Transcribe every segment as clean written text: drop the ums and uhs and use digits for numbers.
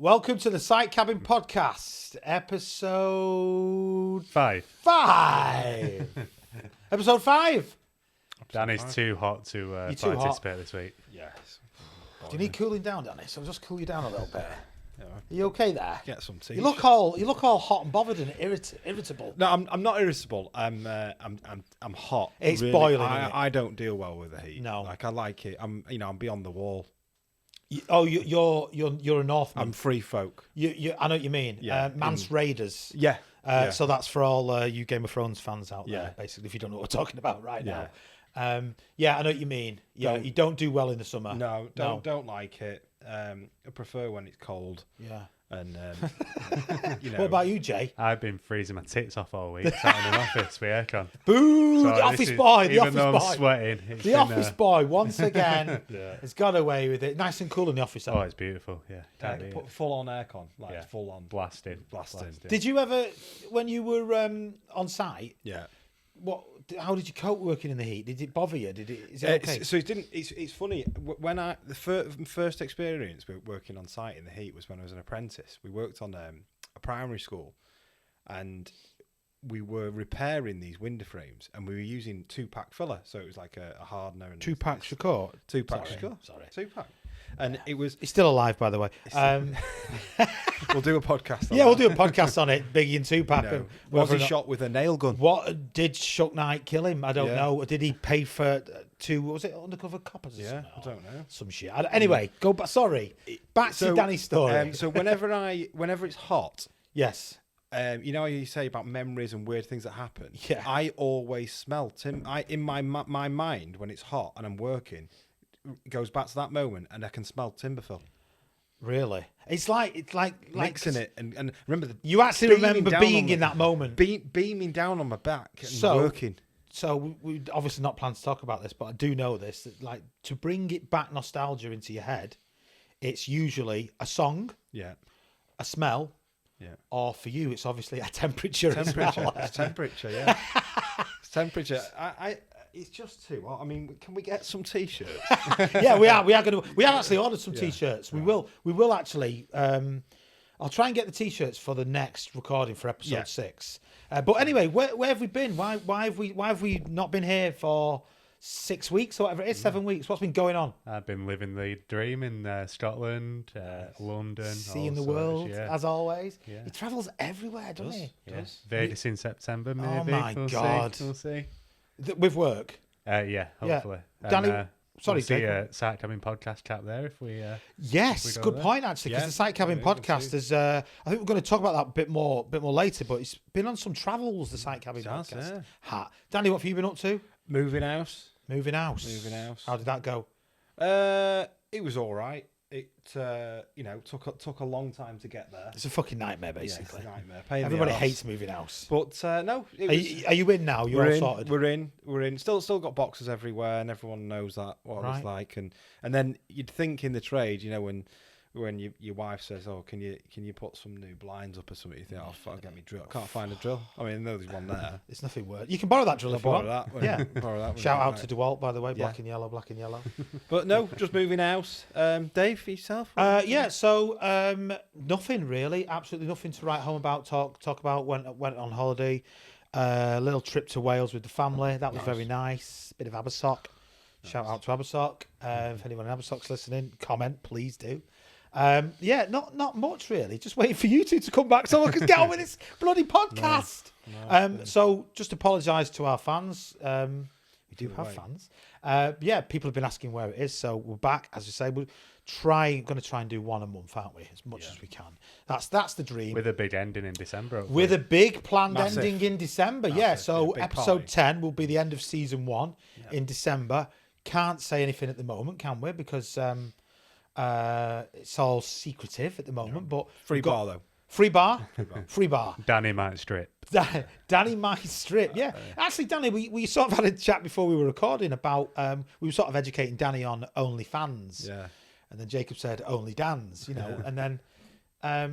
Welcome to the Site Cabin Podcast, episode 5. Episode 5. Danny's too hot to participate this week. Yes. Do you need cooling down, Danny? So I'll just cool you down a little bit. Yeah. Are you okay there? Get some tea. You look all hot and bothered and irritable. No, I'm not irritable. I'm hot. It's boiling, isn't it? I don't deal well with the heat. No. Like I like it. I'm beyond the wall. You're a Northman. I'm free folk. I know what you mean. Yeah, Mance Raiders. Yeah. So that's for all you Game of Thrones fans out there, Yeah. basically, if you don't know what we're talking about right Yeah. now. I know what you mean. Yeah, you don't do well in the summer. No, don't like it. I prefer when it's cold. Yeah. And What about you, Jay? I've been freezing my tits off all week, sat in an office with aircon. Boo! So The office boy. The even office though boy. I'm sweating, it's The been, office boy once again Yeah. has got away with it. Nice and cool in the office. Oh, it's beautiful. Yeah, can't beat put it. full on aircon, like Yeah. full on Blasting. Did you ever, when you were on site, Yeah. how did you cope working in the heat? Did it bother you? Is it okay? So it didn't. It's funny when the first experience with working on site in the heat was when I was an apprentice. We worked on a primary school, and we were repairing these window frames, and we were using 2-pack filler. So it was like a hardener and 2-pack Shakur. 2-pack Sorry. Shakur. Sorry. 2-pack, and it was. He's still alive, by the way. We'll do a podcast. On Yeah, that. we'll do a podcast on it. Biggie and 2-pack. No. And Was whether he or not- shot with a nail gun? What did Shook Knight kill him? I don't Yeah. know. Did he pay for two? Was it undercover coppers? Or Yeah, something? I don't know. Some shit. Anyway, go back. Sorry, back to Danny's story. So whenever it's hot, Yes. you know how you say about memories and weird things that happen. Yeah. I always smell in my mind when it's hot and I'm working, it goes back to that moment and I can smell timberfill. Really? It's like Mixing it and remember you actually beaming remember down being on in that moment. beaming down on my back and working. So we obviously not plan to talk about this, but I do know this. That, like, to bring it back nostalgia into your head, it's usually a song, Yeah. a smell, Yeah. or for you, it's obviously a temperature. As well. It's temperature, yeah. It's temperature. It's just too hot. I mean, can we get some t-shirts? Yeah, we have actually ordered some t-shirts. We will actually. I'll try and get the t-shirts for the next recording for episode 6. But anyway, where have we been? Why have we not been here for 6 weeks or whatever it is? 7 weeks. What's been going on? I've been living the dream in Scotland, London, Seeing the all world, sorts, yeah. as always. Yeah. He travels everywhere, doesn't he? Yeah. Vegas in September, maybe. my God. We'll see. With work. Yeah, hopefully. Danny, Sorry, we'll see a Site Cabin podcast chat there if we. Yes, go good there. point actually, because Yeah. the Site Cabin Yeah, we'll podcast see. is. I think we're going to talk about that a bit more later. But it's been on some travels. The Site Cabin It has, podcast. yeah. Danny, what have you been up to? Moving house. Moving house. How did that go? It was all right. It took a long time to get there. It's a fucking nightmare, Yeah, it's basically. a nightmare. Pain in the Everybody arse. hates moving house. But no, it Are was, you in now? You're all sorted. We're in. Still got boxes everywhere, and everyone knows that what Right. it's like. And then you'd think in the trade, when your wife says, "Oh, can you put some new blinds up or something?" You think, "Oh, fuck, get me drill." I can't find a drill. I mean, I know there's one there. It's nothing worse. You can borrow that drill if you Borrow want. that. when- Yeah. borrow that. when Shout you out get to DeWalt, by the way. Yeah. Black and yellow, black and yellow. But no, just moving house. Dave, for yourself? Yeah. So nothing really. Absolutely nothing to write home about. Talk about. Went on holiday. A little trip to Wales with the family. That was very nice. Bit of Abersock. Shout out to Abersock. If anyone in Abersock's listening, comment, please do. Not much really. Just waiting for you two to come back so I can get on with this bloody podcast. So just apologise to our fans. We do have fans. People have been asking where it is, so we're back. As I say, we're going to try and do one a month, aren't we? As much as we can. That's the dream. With a big ending in December. hopefully. With a big planned Massive. ending in December. Massive, Yeah, so big episode party. 10 will be the end of season 1 in December. Can't say anything at the moment, can we? Because it's all secretive at the moment. But Free we've got- bar though. Free bar? Free bar. Danny might strip. Danny might strip, yeah. Actually, Danny, we sort of had a chat before we were recording about, we were sort of educating Danny on OnlyFans. Yeah. And then Jacob said, Only Dan's, and then, are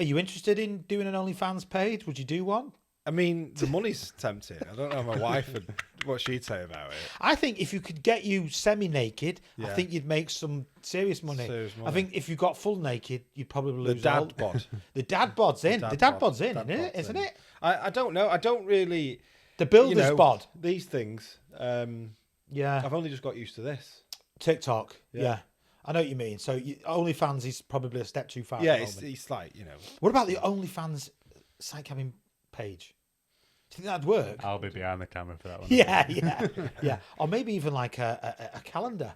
you interested in doing an OnlyFans page? Would you do one? I mean, the money's tempting. I don't know. My wife would what she'd say about it. I think if you could get you semi-naked, I Yeah. think you'd make some serious money. Serious I money. think if you got full naked, you'd probably The lose all. dad bod. The dad bod's in. The dad bod's in, Dad isn't it? bod's Isn't in. it? I don't know. I don't really. The builder's you know, bod. These things. Yeah. I've only just got used to this. TikTok. Yeah. Yeah. I know what you mean. So OnlyFans is probably a step too far. Yeah, at the it's moment. like What about the OnlyFans site cabin page? Do you think that'd work? I'll be behind the camera for that one. Yeah. Or maybe even like a calendar.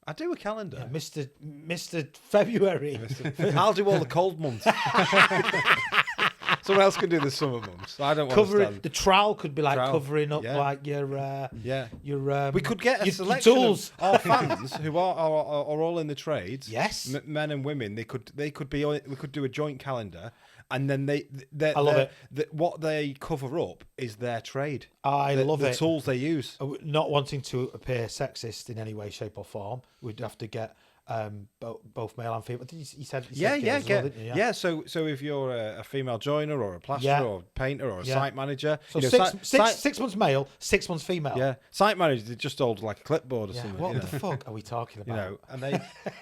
I do a calendar. Mr. February. I'll do all the cold months. Someone else can do the summer months. I don't want to Covering stand. the trowel could be like Trowel, covering up yeah. like your Yeah. your We could get a your selection tools. of our fans who are all in the trades. Yes. Men and women. They could be. We could do a joint calendar, and then I love it. What they cover up is their trade. I love the it. tools they use. Not wanting to appear sexist in any way, shape, or form, we'd have to get both male and female. You said Yeah. girls as well, didn't you? Yeah. So if you're a female joiner or a plasterer Yeah. or painter or a Yeah. site manager, So you know, six months male, 6 months female. yeah, site managers they just hold like a clipboard or Yeah, something. what you the know, fuck are we talking you about? know,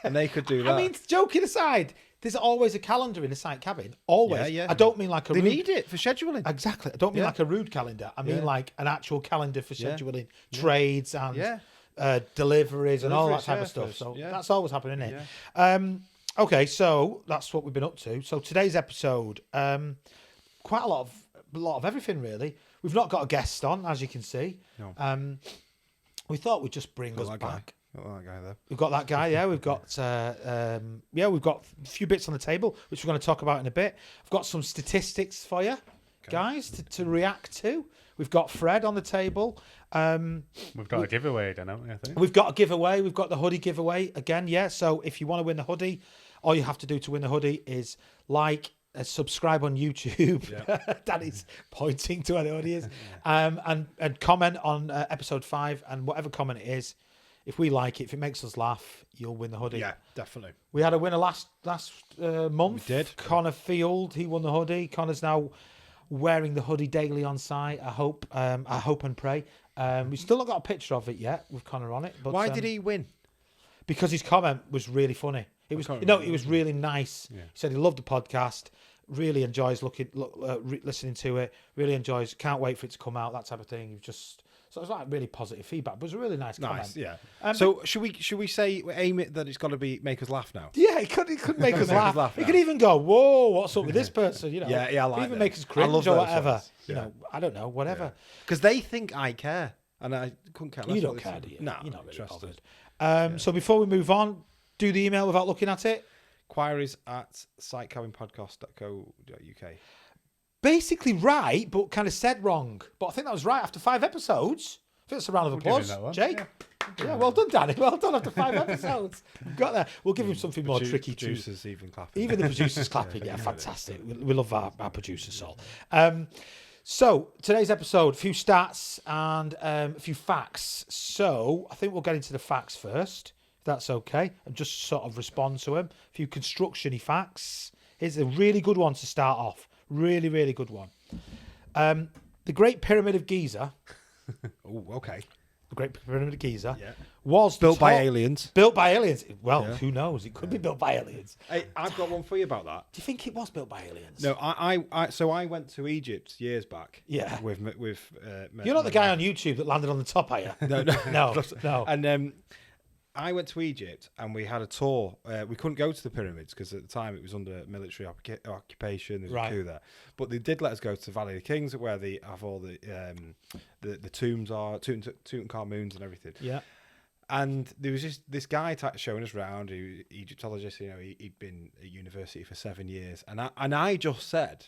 and they could do that. I mean, joking aside, there's always a calendar in a site cabin. Always. Yeah. I don't mean like a they rude... need it for scheduling. Exactly. I don't mean Yeah. like a rude calendar. I mean Yeah. like an actual calendar for Yeah. scheduling trades and Yeah. deliveries and all that Deliveries, type yeah, of stuff. first, So yeah. that's always happening, isn't it? Okay, so that's what we've been up to. So today's episode, quite a lot of everything really. We've not got a guest on, as you can see. No. We thought we'd just bring us that back. Got that guy there. We've got that guy, yeah. We've got we've got a few bits on the table, which we're going to talk about in a bit. I've got some statistics for you, guys, to react to. We've got Fred on the table. We've got a giveaway, don't we? I think. We've got a giveaway. We've got the hoodie giveaway again, yeah. So if you want to win the hoodie, all you have to do to win the hoodie is like, subscribe on YouTube. Yeah. Danny's pointing to where the hoodie is, and comment on episode 5, and whatever comment it is, if we like it, if it makes us laugh, you'll win the hoodie. Yeah, definitely. We had a winner last month. We did. Connor Field. He won the hoodie. Connor's now wearing the hoodie daily on site. I hope and pray. We've still not got a picture of it yet with Connor on it. But Why did he win? Because his comment was really funny. It was, can't it remember. was really nice. Yeah. He said he loved the podcast, really enjoys listening to it, really enjoys, can't wait for it to come out, that type of thing. He was just, so it was like really positive feedback, but it was a really nice comment. Nice, yeah. So should we say aim it that it's got to make us laugh now? Yeah, he could make us Make us laugh. laugh He now. could even go, "Whoa, what's up with this person?" You know, Yeah, I like even them. make us I cringe love or those whatever. ones. You Yeah. know, I don't know, whatever. Because they think I care, and I couldn't care less. You don't what they care, think. do you? No, You're not really interested. bothered. So before we move on, do the email without looking at it. Inquiries at sitecabinpodcast.co.uk. Basically right, but kind of said wrong. But I think that was right after 5 episodes. I think it's a round of We'll give him applause, that one. Jake. Yeah, well done, Danny. Well done after 5 episodes. We've got there. We'll give him something more tricky too. Producers even clapping. Even the producers clapping. Yeah, fantastic. We love our producers, all. So today's episode, a few stats and a few facts. So I think we'll get into the facts first, if that's okay, and just sort of respond to them. A few construction-y facts. Here's a really good one to start off. Really, really good one. The Great Pyramid of Giza. Oh, okay. The Great Pyramid of Giza Yeah. was Built by top- aliens. Built by aliens. Well, Yeah. who knows? It could be built by aliens. Hey, I've got one for you about that. Do you think it was built by aliens? No, so I went to Egypt years back. Yeah. With You're not the guy on YouTube that landed on the top, are you? No, no, No. And I went to Egypt and we had a tour. We couldn't go to the pyramids because at the time it was under military occupation. There was Right. a coup there, but they did let us go to the Valley of the Kings, where they have all the tombs are, Tutankhamun's and everything. Yeah. And there was just this guy showing us around, who Egyptologist. You know, he'd been at university for 7 years, and I just said,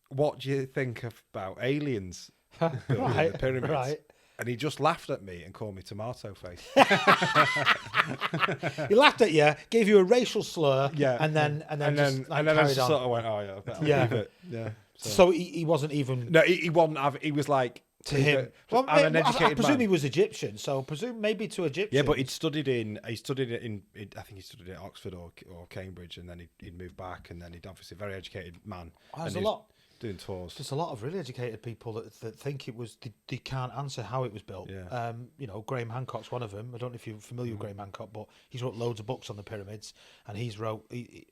"What do you think about aliens building the pyramids?" Right. And he just laughed at me and called me tomato face. He laughed at you, gave you a racial slur, Yeah. and then and just then like, I carried just on. sort of went, "Oh yeah, I better Yeah. leave it." Yeah. So he wasn't even No, he wasn't. He was like to him. Well, I'm an I educated presume man. he was Egyptian, so presume maybe to Egyptians. Yeah, but he studied it in. I think he studied at Oxford or Cambridge, and then he'd moved back, and then he'd obviously a very educated man. Oh, there's and a lot. doing tours. There's a lot of really educated people that think it was. They can't answer how it was built. Yeah. Graham Hancock's one of them. I don't know if you're familiar with Graham Hancock, but he's wrote loads of books on the pyramids, and done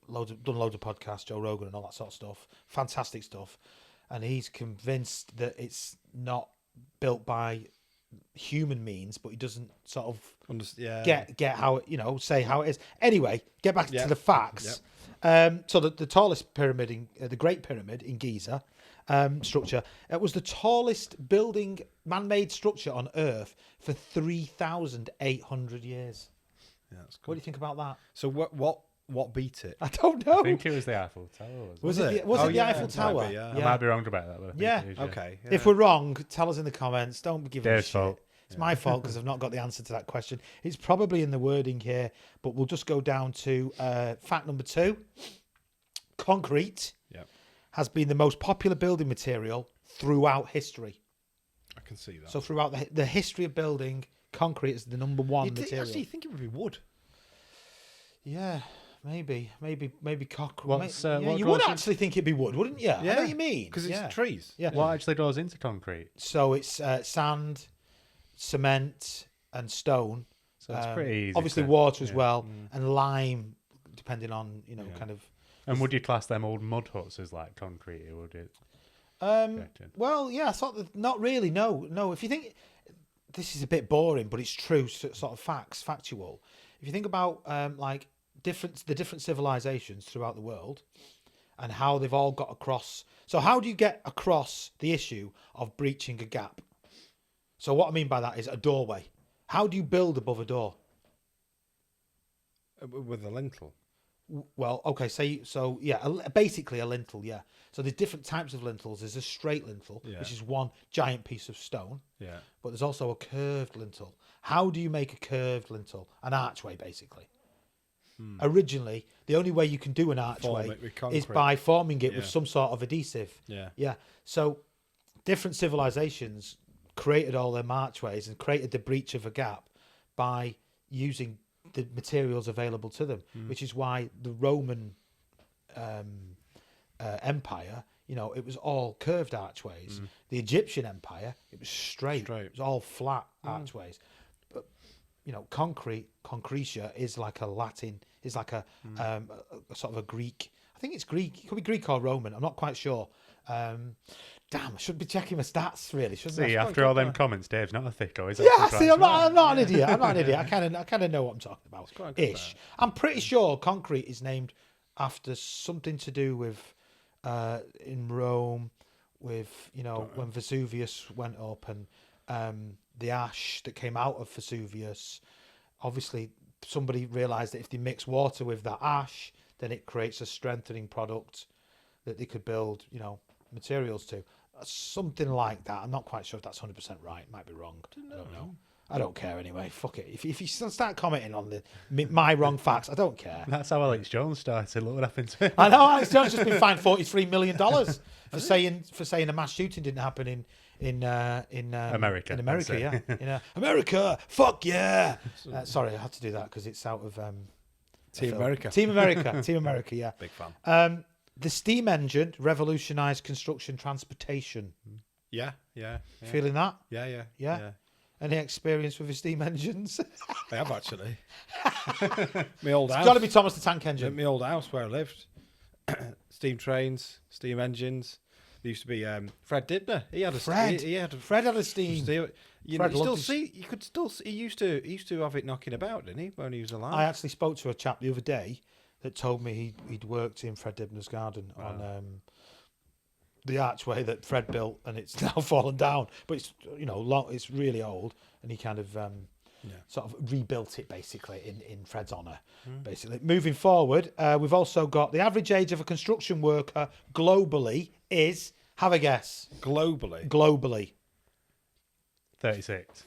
loads of podcasts, Joe Rogan, and all that sort of stuff. Fantastic stuff, and he's convinced that it's not built by human means, but he doesn't sort of get how it, say how it is. Anyway, get back to the facts. So the tallest pyramid, the Great Pyramid in Giza structure, it was the tallest man-made structure on Earth for 3,800 years. Yeah, that's cool. What do you think about that? So what beat it? I don't know. I think it was the Eiffel Tower. Was it the Eiffel Tower? Be, I might be wrong about that. But I think it is, Okay. Yeah. If we're wrong, tell us in the comments. Don't give us shit. Fault. It's my fault because I've not got the answer to that question. It's probably in the wording here, but we'll just go down to fact number 2. Concrete has been the most popular building material throughout history. I can see that. So throughout the history of building, concrete is the number one material. Actually, you think it would be wood? Yeah, maybe concrete. What you would goes actually think it'd be wood, wouldn't you? Yeah. I know what you mean. Because it's trees. Yeah. What actually goes into concrete? So it's sand, cement, and stone. So it's pretty easy. Obviously, water as well, and lime, depending on kind of. And would you class them old mud huts as like concrete, or would it? Well, yeah, not really. No. If you think this is a bit boring, but it's true, sort of factual. If you think about the different civilizations throughout the world, and how they've all got across. So how do you get across the issue of breaching a gap? So what I mean by that is a doorway. How do you build above a door? With a lintel. Well, okay, basically a lintel, yeah. So there's different types of lintels. There's a straight lintel, which is one giant piece of stone. Yeah. But there's also a curved lintel. How do you make a curved lintel? An archway, basically. Originally, the only way you can do an archway is by forming it with some sort of adhesive. Yeah. Yeah. So different civilizations created all their archways and created the breach of a gap by using the materials available to them, which is why the Roman Empire, it was all curved archways. The Egyptian Empire, it was straight. It was all flat archways. But concretia is like a Latin, is like a sort of a Greek. I think it's Greek. It could be Greek or Roman. I'm not quite sure. Damn, I should be checking my stats, really, shouldn't I? See, after all them comments, Dave's not a thicko, is Yeah, see, I'm not an idiot. I'm not an idiot. I kind of know what I'm talking about. Ish. I'm pretty sure concrete is named after something to do with in Rome, with when Vesuvius went up and the ash that came out of Vesuvius. Obviously, somebody realised that if they mix water with that ash, then it creates a strengthening product that they could build, materials to. Something like that. I'm not quite sure if that's 100% right. Might be wrong. I don't know. I don't care anyway. Fuck it. If you start commenting on my wrong facts, I don't care. That's how Alex Jones started. Look what happened to him. I know Alex Jones just been fined $43 million for saying a mass shooting didn't happen in America. In America, yeah. America, fuck yeah. Sorry, I had to do that because it's out of Team America. Team America, yeah. Big fan. The steam engine revolutionised construction transportation. Yeah. Feeling that? Yeah. Any experience with your steam engines? I have actually. My old house. It's got to be Thomas the Tank Engine. At my old house where I lived. Steam trains, steam engines. There used to be Fred Dibner. He had a Fred had a steam. He used to have it knocking about, didn't he, when he was alive? I actually spoke to a chap the other day that told me he'd worked in Fred Dibner's garden on the archway that Fred built, and it's now fallen down. But it's long. It's really old, and he kind of sort of rebuilt it basically in Fred's honour. Basically, moving forward, we've also got the average age of a construction worker globally is, have a guess. Globally. 36.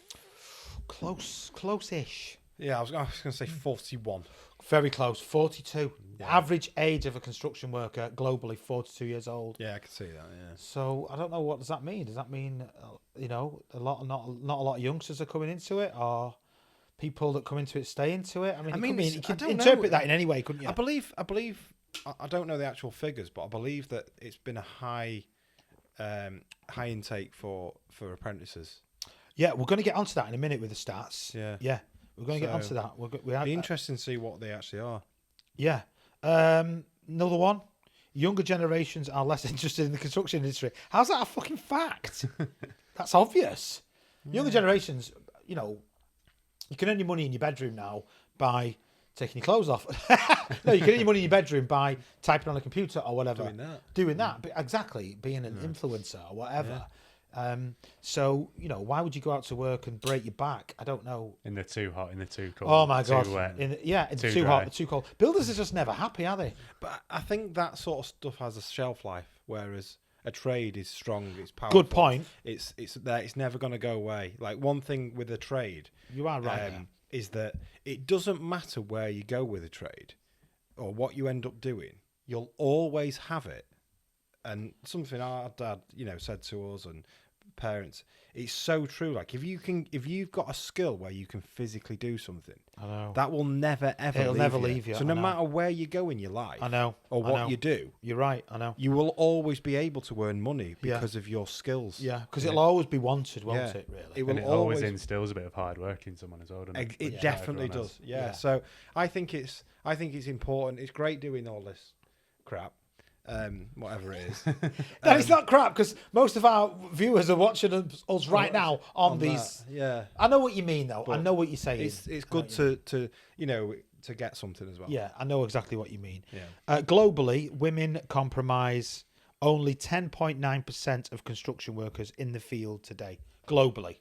Close-ish. Yeah, I was going to say 41. Very close. 42. Yeah. Average age of a construction worker globally, 42 years old. Yeah, I can see that. Yeah. So I don't know, what does that mean? Does that mean not a lot of youngsters are coming into it, or people that come into it stay into it? I mean, you can interpret that in any way, couldn't you? I believe. I don't know the actual figures, but I believe that it's been a high high intake for apprentices. Yeah, we're going to get onto that in a minute with the stats. Yeah. We're going to get So, onto that. We have, Be interesting to see what they actually are. yeah. Another one. Younger generations are less interested in the construction industry. How's that a fucking fact? That's obvious. Younger generations, you know, you can earn your money in your bedroom now by taking your clothes off. No, you can earn your money in your bedroom by typing on a computer or whatever. Doing that. But exactly. Being an influencer or whatever. So, you know, why would you go out to work and break your back? I don't know. In the too hot, in the too cold. Oh my God. Too wet, It's too too dry. hot, too cold. Builders are just never happy, are they? But I think that sort of stuff has a shelf life, whereas a trade is strong, it's powerful. Good point. It's there. It's never going to go away. Like one thing with a trade, You are right there. is that it doesn't matter where you go with a trade or what you end up doing. You'll always have it. And something our dad, you know, said to us and parents, it's so true. Like if you've got a skill where you can physically do something, I know. that will never ever It'll never leave you, So I no know. matter where you go in your life, I know. or I what know. you do, You're right. I know. you will always be able to earn money Yeah. because of your skills. Yeah, because it'll always be wanted, won't Yeah. it, really? It will And it always instills a bit of hard work in someone as well, doesn't it? It Which definitely everyone has. does. Yeah. Yeah. So I think it's important. It's great doing all this crap, whatever it is. No, it's not crap, because most of our viewers are watching us right now on these. that. Yeah. I know what you mean, though. I But know what you're saying. It's good to you know to get something as well. Yeah, I know exactly what you mean. Yeah. Globally, women comprise only 10.9% of construction workers in the field today. Globally.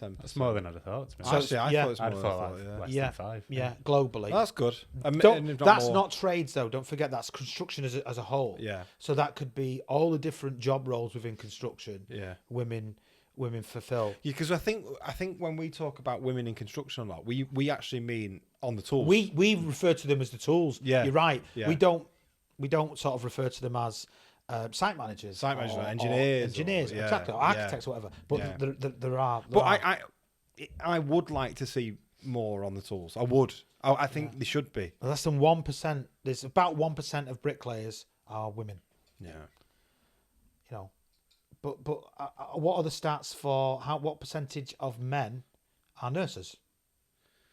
10%. That's more than I'd have thought. To be So honest. Actually, I yeah. thought it was more I'd than thought I thought, less Yeah. than 5. Yeah, globally. That's good. Don't, If that's more. not trades, though. Don't forget that's construction as a whole. Yeah. So that could be all the different job roles within construction. Yeah. Women fulfill. Yeah, because I think when we talk about women in construction a lot, we actually mean on the tools. We refer to them as the tools. Yeah. You're right. Yeah. We don't sort of refer to them as site managers, Site managers, or engineers, engineers, or- yeah, exactly, or yeah. architects, or whatever. But Yeah. there are. But I would like to see more on the tools. I would. I think they should be. less than 1%. There's about 1% of bricklayers are women. Yeah. You know, but what are the stats for what percentage of men are nurses?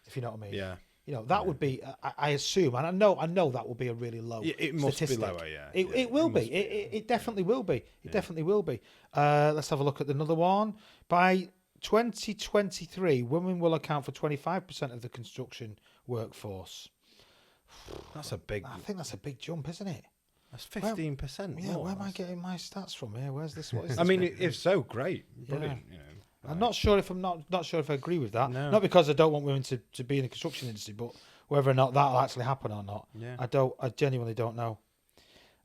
If you know what I mean. Yeah. You know, that would be, I assume, and I know that will be a really low It must be statistic. lower, yeah. It will be. It definitely will be. It definitely will be. Let's have a look at another one. By 2023, women will account for 25% of the construction workforce. That's a big. I think that's a big jump, isn't it? That's 15%. Yeah, more. where am I getting my stats from here? Where's this? What is this? I mean, if so, great, Yeah. brilliant. You know, I'm not sure if not sure if I agree with that. No. Not because I don't want women to be in the construction industry, but whether or not that'll actually happen or not. Yeah. I genuinely don't know.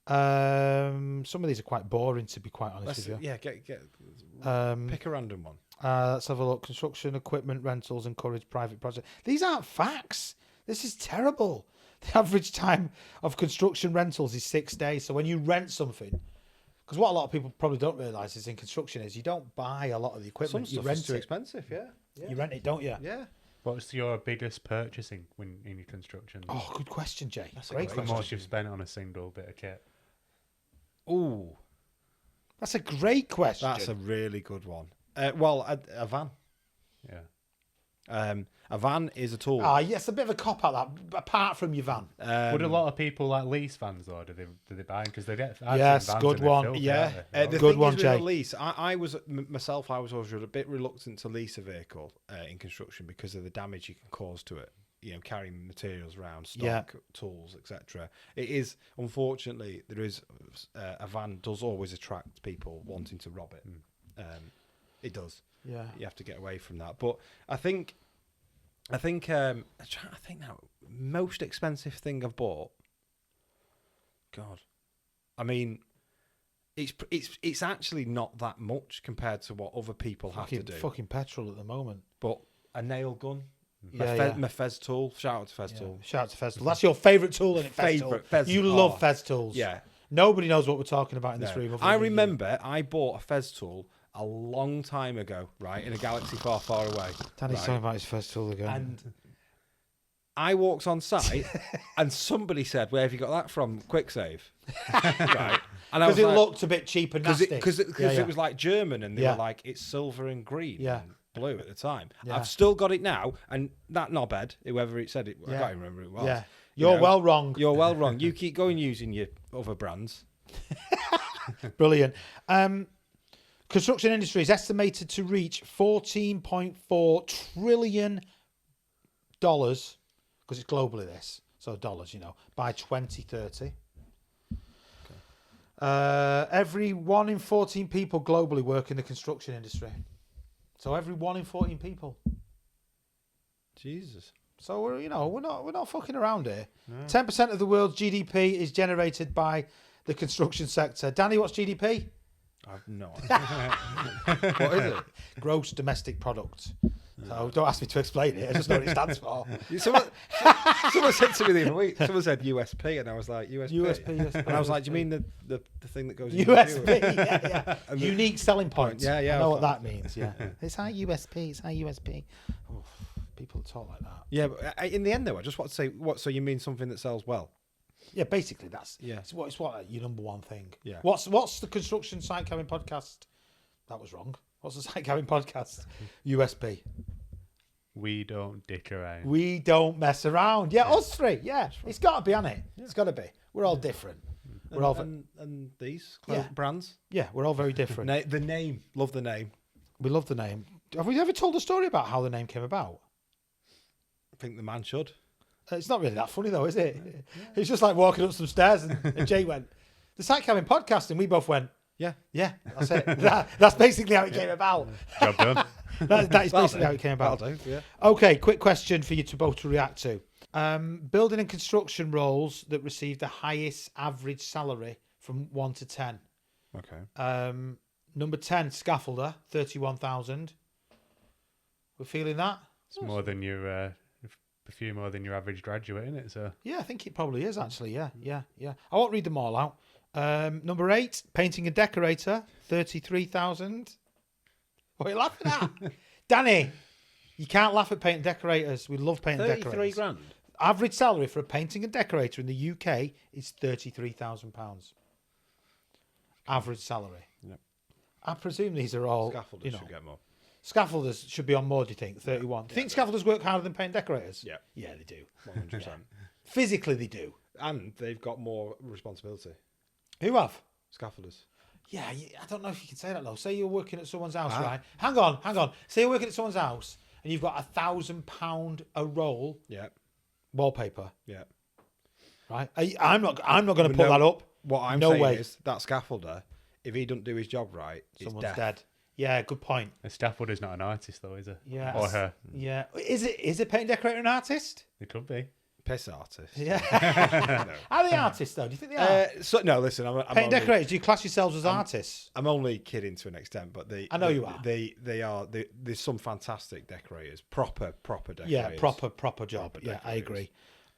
Some of these are quite boring, to be quite honest with you. Yeah, pick a random one. Let's have a look. Construction equipment rentals encourage private projects. These aren't facts. This is terrible. The average time of construction rentals is 6 days. So when you rent something, because what a lot of people probably don't realise is in construction is you don't buy a lot of the Some equipment. You stuff rent is too it. expensive. Yeah. You rent it, don't you? Yeah. What's your biggest purchasing when in your construction? Oh, good question, Jay. That's a Great What's the question. most you've spent on a single bit of kit? Ooh, That's a great question. that's a really good one. Well, a van. Yeah. A van is a tool. Yes, a bit of a cop out that. Apart from your van, Would a lot of people like lease vans though? Do they buy? Because they get. I've Yes, seen vans good and they're one. filthy, Yeah, aren't they? the Good thing one, is with a Jay. lease, I was myself. I was always a bit reluctant to lease a vehicle in construction because of the damage you can cause to it. You know, carrying materials around, stock, tools, etc. It is unfortunately there is a van does always attract people wanting to rob it. It does. yeah. You have to get away from that. But I think I'm trying to think now. Most expensive thing I've bought. God, I mean, it's actually not that much compared to what other people have to do. Fucking petrol at the moment. But a nail gun, Yeah, my Fez tool. Shout out to Fez tool. Shout out to Fez tool. That's your favourite tool, isn't it? Fez tool? Favourite Fez- You love oh. Fez tools. Yeah. Nobody knows what we're talking about in this No. room. other I than you. remember I bought a Fez tool a long time ago, right, in a galaxy far, far away. Danny's right? talking about his Fez tool again. And I walked on site and somebody said, "Where have you got that from? Quick Save." Right. And I Because was it like, looked a bit cheap and nasty. Because it was like German and they Yeah. were like, it's silver and green Yeah. and blue at the time. Yeah. I've still got it now. And that knobhead, whoever it said it, I Yeah. can't remember who it was. Yeah. You You're know, well wrong. You're well wrong. You keep going using your other brands. Brilliant. Construction industry is estimated to reach $14.4 trillion, because it's globally this, so dollars, by 2030. Every 1 in 14 people globally work in the construction industry. So every 1 in 14 people. Jesus. So we're not fucking around here. 10% of the world's GDP is generated by the construction sector. Danny, what's GDP? I've no idea. What is it? Gross domestic product. So don't ask me to explain it. I just know what it stands for. Someone said to me the other week, someone said USP, and I was like, USP? USP. And I was like, do you mean the thing that goes in USP, your yeah. Unique selling point. Yeah, yeah, I know I what thought- that means, yeah. It's our USP, it's our USP. Oof, people that talk like that. Yeah, but in the end, though, I just want to say, so you mean something that sells well? Yeah, basically that's Yeah. it's what your number one thing. Yeah. What's the construction site cabin podcast? That was wrong. What's the site cabin podcast? USP. We don't dick around. We don't mess around. Yeah, us three. Yeah, it's got to be, hasn't it? It's got to be. We're all different. We're all and these Yeah. brands. yeah, we're all very different. The name, love the name. We love the name. Have we ever told a story about how the name came about? I think the man should. It's not really that funny though, is it? It's just like walking up some stairs and Jay went, "The site cabin podcast," and we both went, Yeah. "Yeah, that's it." That's basically how it came about. Job done. That is basically how it came about. That'll do, yeah. Okay, quick question for you to both to react to. Building and construction roles that receive the highest average salary from 1 to 10. Okay. Number 10, scaffolder, 31,000. We're feeling that? It's more than your, a few more than your average graduate, isn't it? So Yeah, I think it probably is actually. Yeah. I won't read them all out. Number 8, painting and decorator, 33,000. What are you laughing at? Danny, you can't laugh at paint and decorators. We love paint and 33 decorators. grand. Average salary for a painting and decorator in the UK is £33,000. Average salary. Yep. I presume these are all Scaffolders should get more. Scaffolders should be on more, do you think? 31. Do you think scaffolders work harder than paint and decorators? Yeah. Yeah, they do. 100%. Physically, they do. And they've got more responsibility. Who have? Scaffolders. Yeah, I don't know if you can say that though. Say you're working at someone's house, Ah. right? Hang on. Say you're working at someone's house and you've got £1,000 a roll Yeah. wallpaper, Yeah. right? I'm not going to No, put that up. What I'm No saying way. is that scaffolder, if he doesn't do his job right, it's Someone's dead. dead. Yeah, good point. a scaffolder's not an artist, though, is it? Yeah. Or her. Yeah. Is a paint decorator an artist? It could be. Piss artist. Yeah. Are they artists though? Do you think they are? No, listen. I'm Paint only, decorators, do you class yourselves as artists? I'm only kidding to an extent, but I know you are. They are. There's some fantastic decorators, proper decorators. Yeah, proper job. Proper Yeah, I decorators.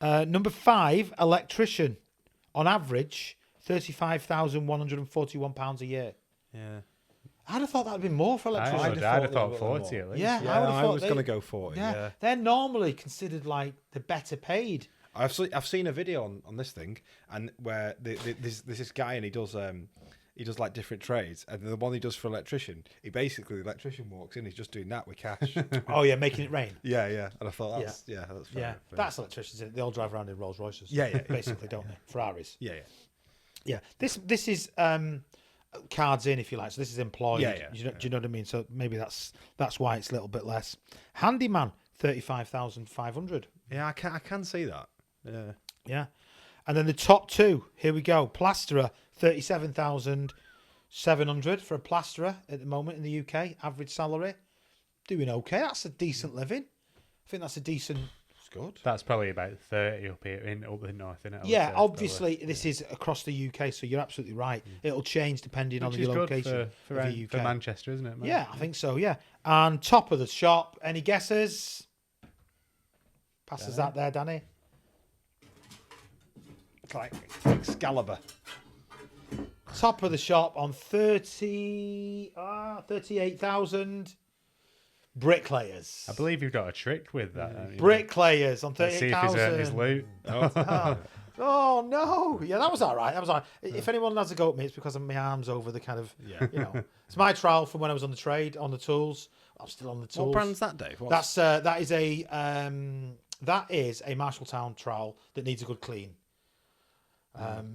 agree. Number 5, electrician. On average, £35,141 a year. Yeah. I'd have thought that'd be more for I'd electricians. have thought they were 40 at least. Yeah, Yeah, I would have I thought was going to go 40. Yeah. They're normally considered like the better paid. I've seen a video on this thing, and where there's this guy, and he does like different trades, and the one he does for electrician, the electrician walks in, he's just doing that with cash. Oh yeah, making it rain. yeah, and I thought that's that's fair. Yeah, that's electricians. Isn't it? They all drive around in Rolls Royces. Yeah. basically, don't they? Ferraris. yeah. Yeah, this is cards in, if you like. So this is employed. Yeah. Do you know what I mean? So maybe that's why it's a little bit less. Handyman, 35,500. Yeah, I can see that. Yeah. Yeah, and then the top 2. Here we go. Plasterer, 37,700 for a plasterer at the moment in the UK. Average salary, doing okay. That's a decent living. I think that's a decent. It's good. That's probably about 30 up here, up the north, isn't it? I would Yeah, say, obviously this is across the UK, so you're absolutely right. It'll change depending Which on is your good location for of the UK. Manchester, isn't it? Man? Yeah, I think so. Yeah, and top of the shop. Any guesses? Passes that there, Danny. It's like Excalibur. Top of the shop on 38,000. bricklayers. I believe you've got a trick with that. haven't you? Bricklayers on Let's see if he's earned his 38,000. loot. Oh no! Yeah, that was all right. That was all right. If anyone has a go at me, it's because of my arms over the kind of, it's my trowel from when I was on the trade on the tools. I'm still on the tools. What brand's that, Dave? That is a Marshalltown trowel that needs a good clean.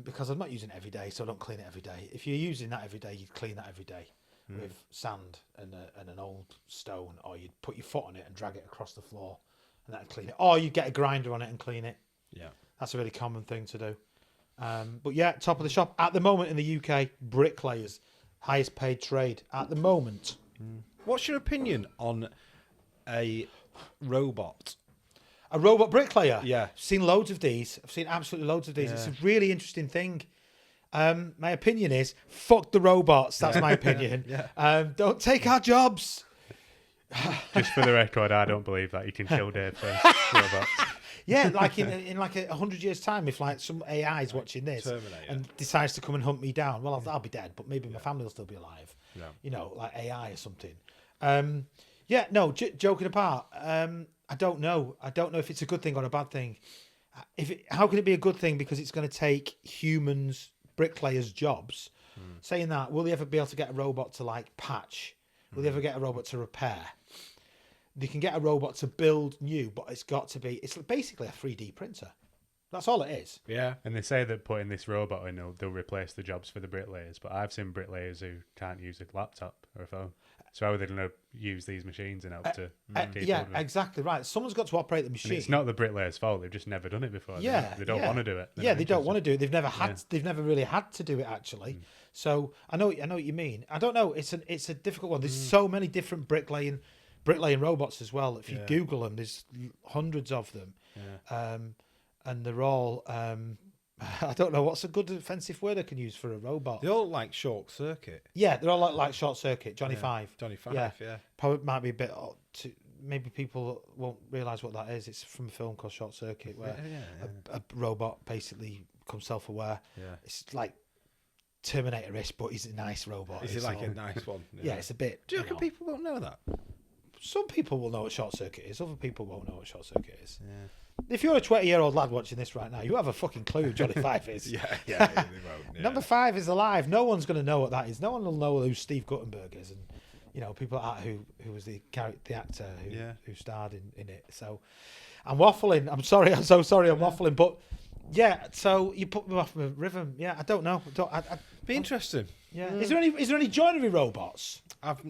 Because I'm not using it every day, so I don't clean it every day. If you're using that every day, you'd clean that every day with sand and an old stone, or you'd put your foot on it and drag it across the floor, and that'd clean it. Or you'd get a grinder on it and clean it. Yeah. That's a really common thing to do. But yeah, top of the shop. At the moment in the UK, bricklayers, highest paid trade at the moment. What's your opinion on a robot? A robot bricklayer? Yeah. I've seen loads of these. I've seen absolutely loads of these. Yeah. It's a really interesting thing. My opinion is, fuck the robots. That's my opinion. Don't take our jobs. Just for the record, I don't believe that you can kill Dave for robots. Yeah, like in like 100 years' time, if like some AI is watching this Terminator. and decides to come and hunt me down, well, I'll be dead, but maybe my family will still be alive. Yeah. You know, like AI or something. Joking apart, I don't know. I don't know if it's a good thing or a bad thing. How can it be a good thing? Because it's going to take humans, bricklayers' jobs. Saying that, will they ever be able to get a robot to like patch? Will they ever get a robot to repair? They can get a robot to build new, but it's basically a 3D printer. That's all it is. Yeah. And they say that putting this robot in, they'll replace the jobs for the bricklayers. But I've seen bricklayers who can't use a laptop or a phone. So how are they going to use these machines and help to keep Yeah, hold of it? exactly right. Someone's got to operate the machine. And it's not the bricklayer's fault. They've just never done it before. They don't want to do it. They don't want to do it. They've never had. They've never really had to do it actually. So I know what you mean. I don't know. It's a difficult one. There's so many different bricklaying robots as well. If you Google them, there's hundreds of them, and they're all. I don't know what's a good offensive word I can use for a robot. They all like short circuit. Yeah, they're all like short circuit. Johnny Five. Johnny Five, yeah. Probably might be a bit. Maybe people won't realise what that is. It's from a film called Short Circuit, where a robot basically becomes self-aware. Yeah. It's like Terminator-ish, but he's a nice robot. Is it like a nice one? Yeah, it's a bit. Do you reckon people won't know that? Some people will know what Short Circuit is. Other people won't know what Short Circuit is. Yeah. If you're a 20-year-old lad watching this right now, you have a fucking clue who Johnny Five is. They won't. Yeah. Number 5 is alive. No one's going to know what that is. No one will know who Steve Guttenberg is, and people like that who was the actor who starred in it. So I'm waffling. I'm sorry. I'm so sorry. I'm waffling. But yeah. So you put me off my rhythm. Yeah. I don't know. Be interesting. Yeah. Is there any joinery robots?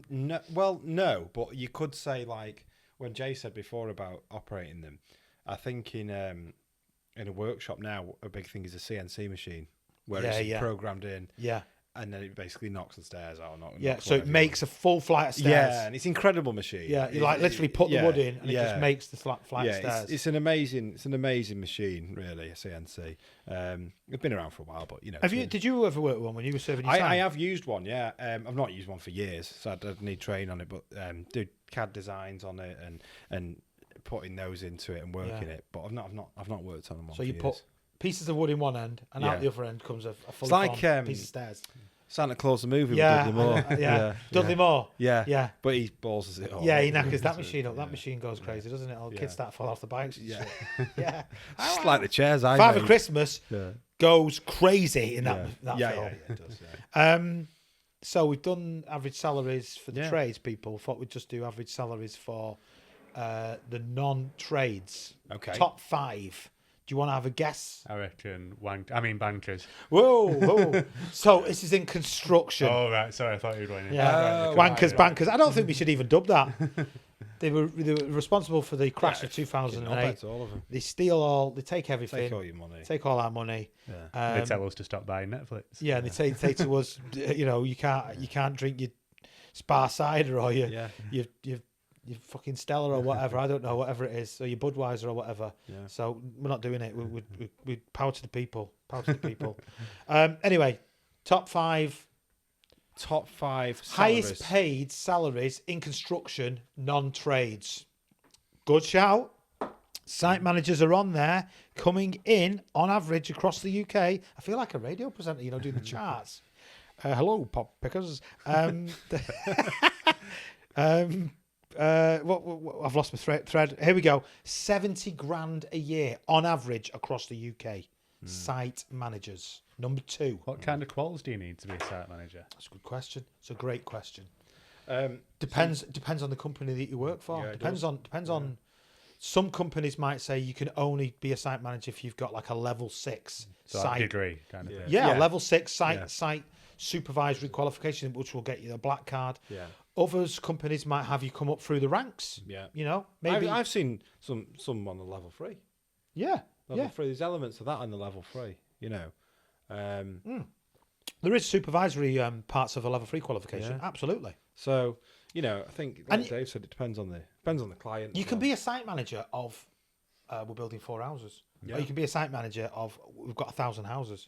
No, but you could say, like when Jay said before about operating them. I think in a workshop now, a big thing is a CNC machine where it's programmed in. Yeah. And then it basically knocks the stairs out. So it makes a full flight of stairs. Yeah, and it's an incredible machine. Yeah, you literally put the wood in, and it just makes the flight of stairs. It's an amazing machine, really. A CNC. It's been around for a while, but Did you ever work with one when you were serving your time? I have used one. Yeah, I've not used one for years, so I'd need training on it. But do CAD designs on it and putting those into it and working it. But I've not worked on them. So you put pieces of wood in one end, and out the other end comes a full piece of stairs. Santa Claus the movie with Dudley Moore. Dudley Moore. Yeah. But he balls it all. Yeah, he knackers that machine up. That machine goes crazy, doesn't it? All kids start to fall off the bikes. Yeah. Yeah. Just like the chairs I Father made. Christmas goes crazy in that film. Yeah, it does. Yeah. So we've done average salaries for the trades people. Thought we'd just do average salaries for the non-trades. Okay. Top 5. Do you want to have a guess? I reckon bankers. Whoa. So this is in construction. Oh, right. Sorry, I thought you were going in. Yeah. Wankers, bankers. I don't think we should even dub that. They were responsible for the crash of 2008. All of them. They steal all. They take everything. Take all your money. Take all our money. Yeah. They tell us to stop buying Netflix. Yeah, and they say to us, you can't drink your Spar cider or your fucking Stella or whatever. I don't know, whatever it is. Or your Budweiser or whatever. Yeah. So we're not doing it. We power to the people. Power to the people. Anyway, top 5 salaries. Highest paid salaries in construction, non-trades. Good shout. Site managers are on there, coming in on average across the UK. I feel like a radio presenter, doing the charts. Hello, pop pickers. I've lost my thread. Here we go. 70 grand a year on average across the UK. Site managers. Number 2. What kind of quals do you need to be a site manager? That's a good question. It's a great question. Depends on the company that you work for. Yeah, depends on. Some companies might say you can only be a site manager if you've got like a level 6 So site. like degree kind of thing. Yeah, Yeah. level 6 Yeah. site supervisory qualification, which will get you a black card. Yeah. Others companies might have you come up through the ranks. Yeah. You know, maybe. I've seen some on the level 3. Yeah. Level 3. There's elements of that on the level 3. You know. There is supervisory parts of a level 3 qualification. Yeah. Absolutely. So you know, I think like Dave said, it depends on the client. You can be a site manager of we're building 4 houses. Yeah. Or you can be a site manager of we've got 1,000 houses.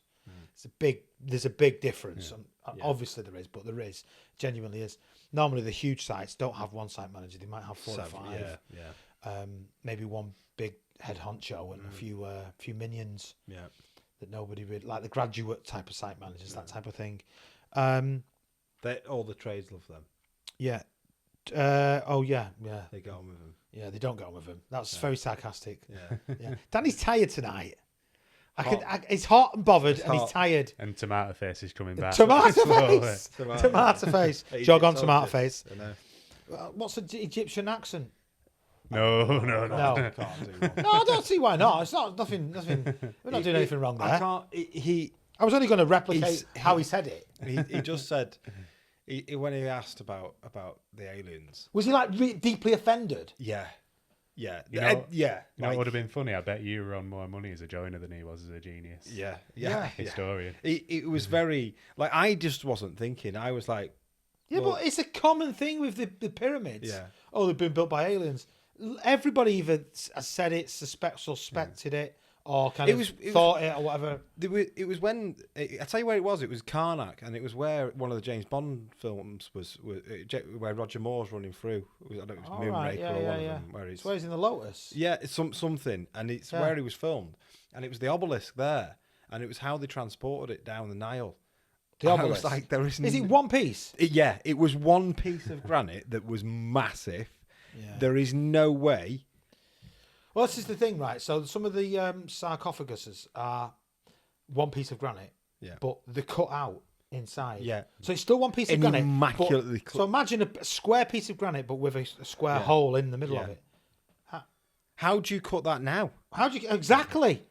There's a big difference. Yeah. And obviously there is, but there is, genuinely is. Normally the huge sites don't have one site manager. They might have 4 or 5. Yeah. Maybe one big head honcho and a few minions Yeah. that nobody really, like the graduate type of site managers, that type of thing. All the trades love them. Yeah. Yeah. They get on with them. Yeah, they don't go on with him. That's very sarcastic. Yeah. Yeah. Danny's tired tonight. He's hot and bothered, and he's hot. tired. And Tomato Face is coming back. Tomato slowly. face. Tomato face. Jog on, tomato face. I know. What's the Egyptian accent? No. No. Can't do one. No, I don't see why not. It's not nothing. We're not doing anything wrong I there. can't. I was only going to replicate how he said it. He just said when he asked about the aliens. Was he like deeply offended? Yeah. You know, yeah. You know, it Like, would have been funny. I bet you were on more money as a joiner than he was as a genius. yeah. Historian. It was very like I just wasn't thinking. I was like, Yeah, well, but it's a common thing with the pyramids. Yeah. Oh, they've been built by aliens. Everybody either has said it, suspected it, or kind of thought it or whatever. It was when I tell you where it was. It was Karnak, and it was where one of the James Bond films was where Roger Moore's running through. I don't know if it was Moonraker or one of them. Where It's where he's in the Lotus. yeah, it's something, and it's where he was filmed, and it was the obelisk there, and it was how they transported it down the Nile. The I was obelisk. like, there is Is it one piece? Yeah, it was one piece of granite that was massive. Yeah. There is no way. Well, this is the thing, right? So some of the sarcophaguses are one piece of granite, but they're cut out inside. Yeah. So it's still one piece of And granite. immaculately So imagine a square piece of granite, but with a square hole in the middle of it. How do you cut that now? How do you exactly?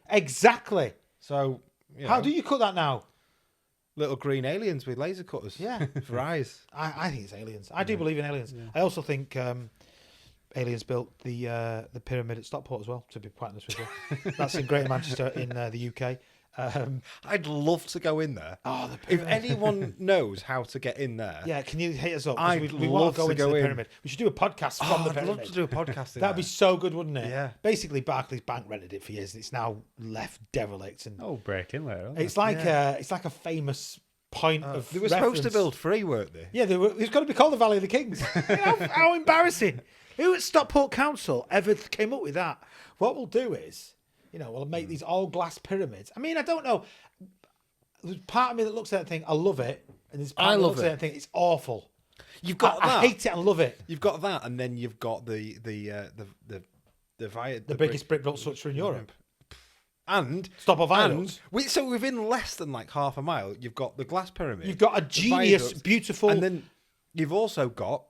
So How do you cut that now? little green aliens with laser cutters? Yeah. for eyes. I think it's aliens. I do believe in aliens. I also think aliens built the pyramid at Stockport as well, to be quite honest with you. That's in Greater Manchester in the UK. I'd love to go in there. Oh, the If pyramid. anyone knows how to get in there, Yeah, can you hit us up? 'Cause I'd we want love to go to into go the in. pyramid. We should do a podcast from the I'd pyramid. love to do a podcast. That'd be so good, wouldn't it? Yeah. Basically, Barclays Bank rented it for years. It's now left derelict, and Oh, breaking later. it's like a famous point of. They were supposed to reference. build free, weren't they? Yeah, it's got to be called the Valley of the Kings. how embarrassing! Who at Stockport Council ever came up with that? What we'll do is, we'll make these all glass pyramids. I mean, I don't know. There's part of me that looks at it and think I love it, and there's part of me that looks at it and think it's awful. You've got that. I hate it and love it. You've got that, and then you've got the Biggest brick built structure in Europe. And Stockport Viaduct. so within less than like half a mile, you've got the glass pyramid. You've got a the genius, viaduct, beautiful, and then you've also got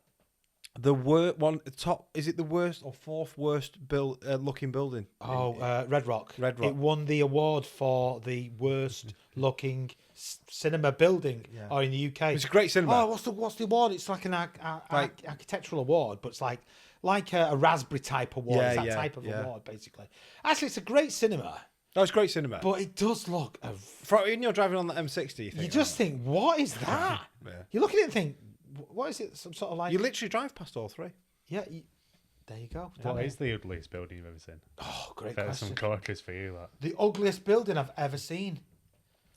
the top. Is it the worst or fourth worst looking building? Red Rock. Red Rock. It won the award for the worst looking cinema building in the UK. It's a great cinema. Oh, what's the award? It's like an architectural award, but it's like a raspberry type award. Yeah, it's that yeah, type of yeah. award, basically. Actually, it's a great cinema, No, it's great cinema. but it does look. When you're driving on the M60, you think, You just think, what is that? Yeah. You look at it and think, what is it? Some sort of like. you literally drive past all three. Yeah. There you go. What is the ugliest building you've ever seen? Oh, great There's some question. corkers for you. That. The ugliest building I've ever seen.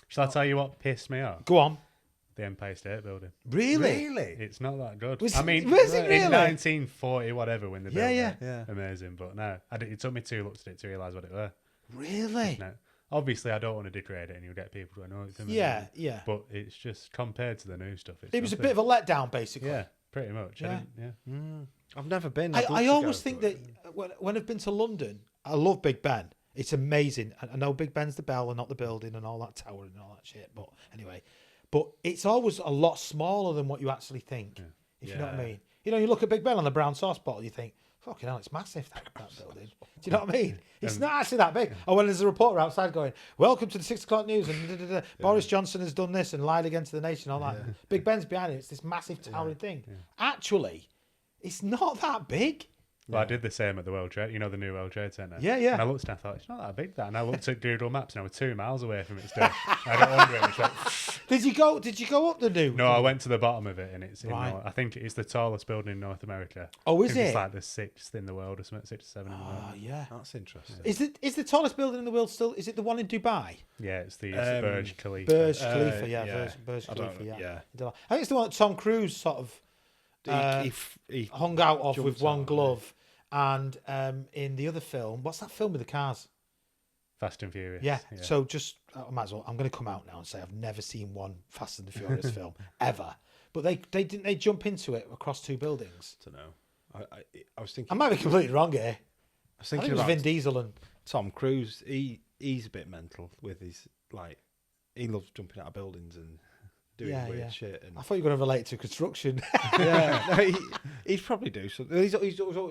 Shall I tell you what pissed me off? Go on. The Empire State Building. Really? It's not that good. Was I mean, it really? in 1940, whatever, when they built Yeah, it, yeah. amazing. But no, it took me 2 looks at it to realise what it were. Really? No, obviously, I don't want to degrade it, and you'll get people to know it's amazing. Yeah, yeah. But it's just compared to the new stuff. It was a bit of a letdown, basically. Yeah, pretty much. Yeah. I've never been. I always think that when I've been to London, I love Big Ben. It's amazing. I know Big Ben's the bell and not the building and all that tower and all that shit. But anyway, it's always a lot smaller than what you actually think. If you know what I mean. You know, you look at Big Ben on the brown sauce bottle, you think, fucking hell, it's massive, that building. Do you know what I mean? It's not actually that big. Or when there's a reporter outside going, welcome to the 6 o'clock news, and Boris Johnson has done this and lied again to the nation, all that. Big Ben's behind it. It's this massive towering thing. Actually, it's not that big. Well, I did the same at the World Trade, the new World Trade Centre. Yeah, yeah. And I looked and I thought, it's not that big, that. And I looked at Google Maps and I was 2 miles away from it still. I don't wonder it was like... Did you go up the new? No, I went to the bottom of it, and it's Right. I think it's the tallest building in North America. Oh, is I think it? It's like the 6th in the world or something, 6 or 7 in the world. Oh, yeah. That's interesting. Is the tallest building in the world still? Is it the one in Dubai? Yeah, it's the Burj Khalifa. Burj Khalifa, yeah. yeah. Burj I don't Khalifa, know, yeah. yeah. I think it's the one that Tom Cruise sort of He hung out of with jumped one out, glove. And in the other film, what's that film with the cars? Fast and Furious. Yeah. So just, I might as well. I'm going to come out now and say I've never seen one Fast and the Furious film ever. But they jump into it across 2 buildings. I don't know. I was thinking. I might be completely wrong here. I was I think thinking it was about Vin Diesel and Tom Cruise. He's a bit mental with his he loves jumping out of buildings and doing weird shit. And I thought you were going to relate it to construction. yeah, no, he'd probably do something. He's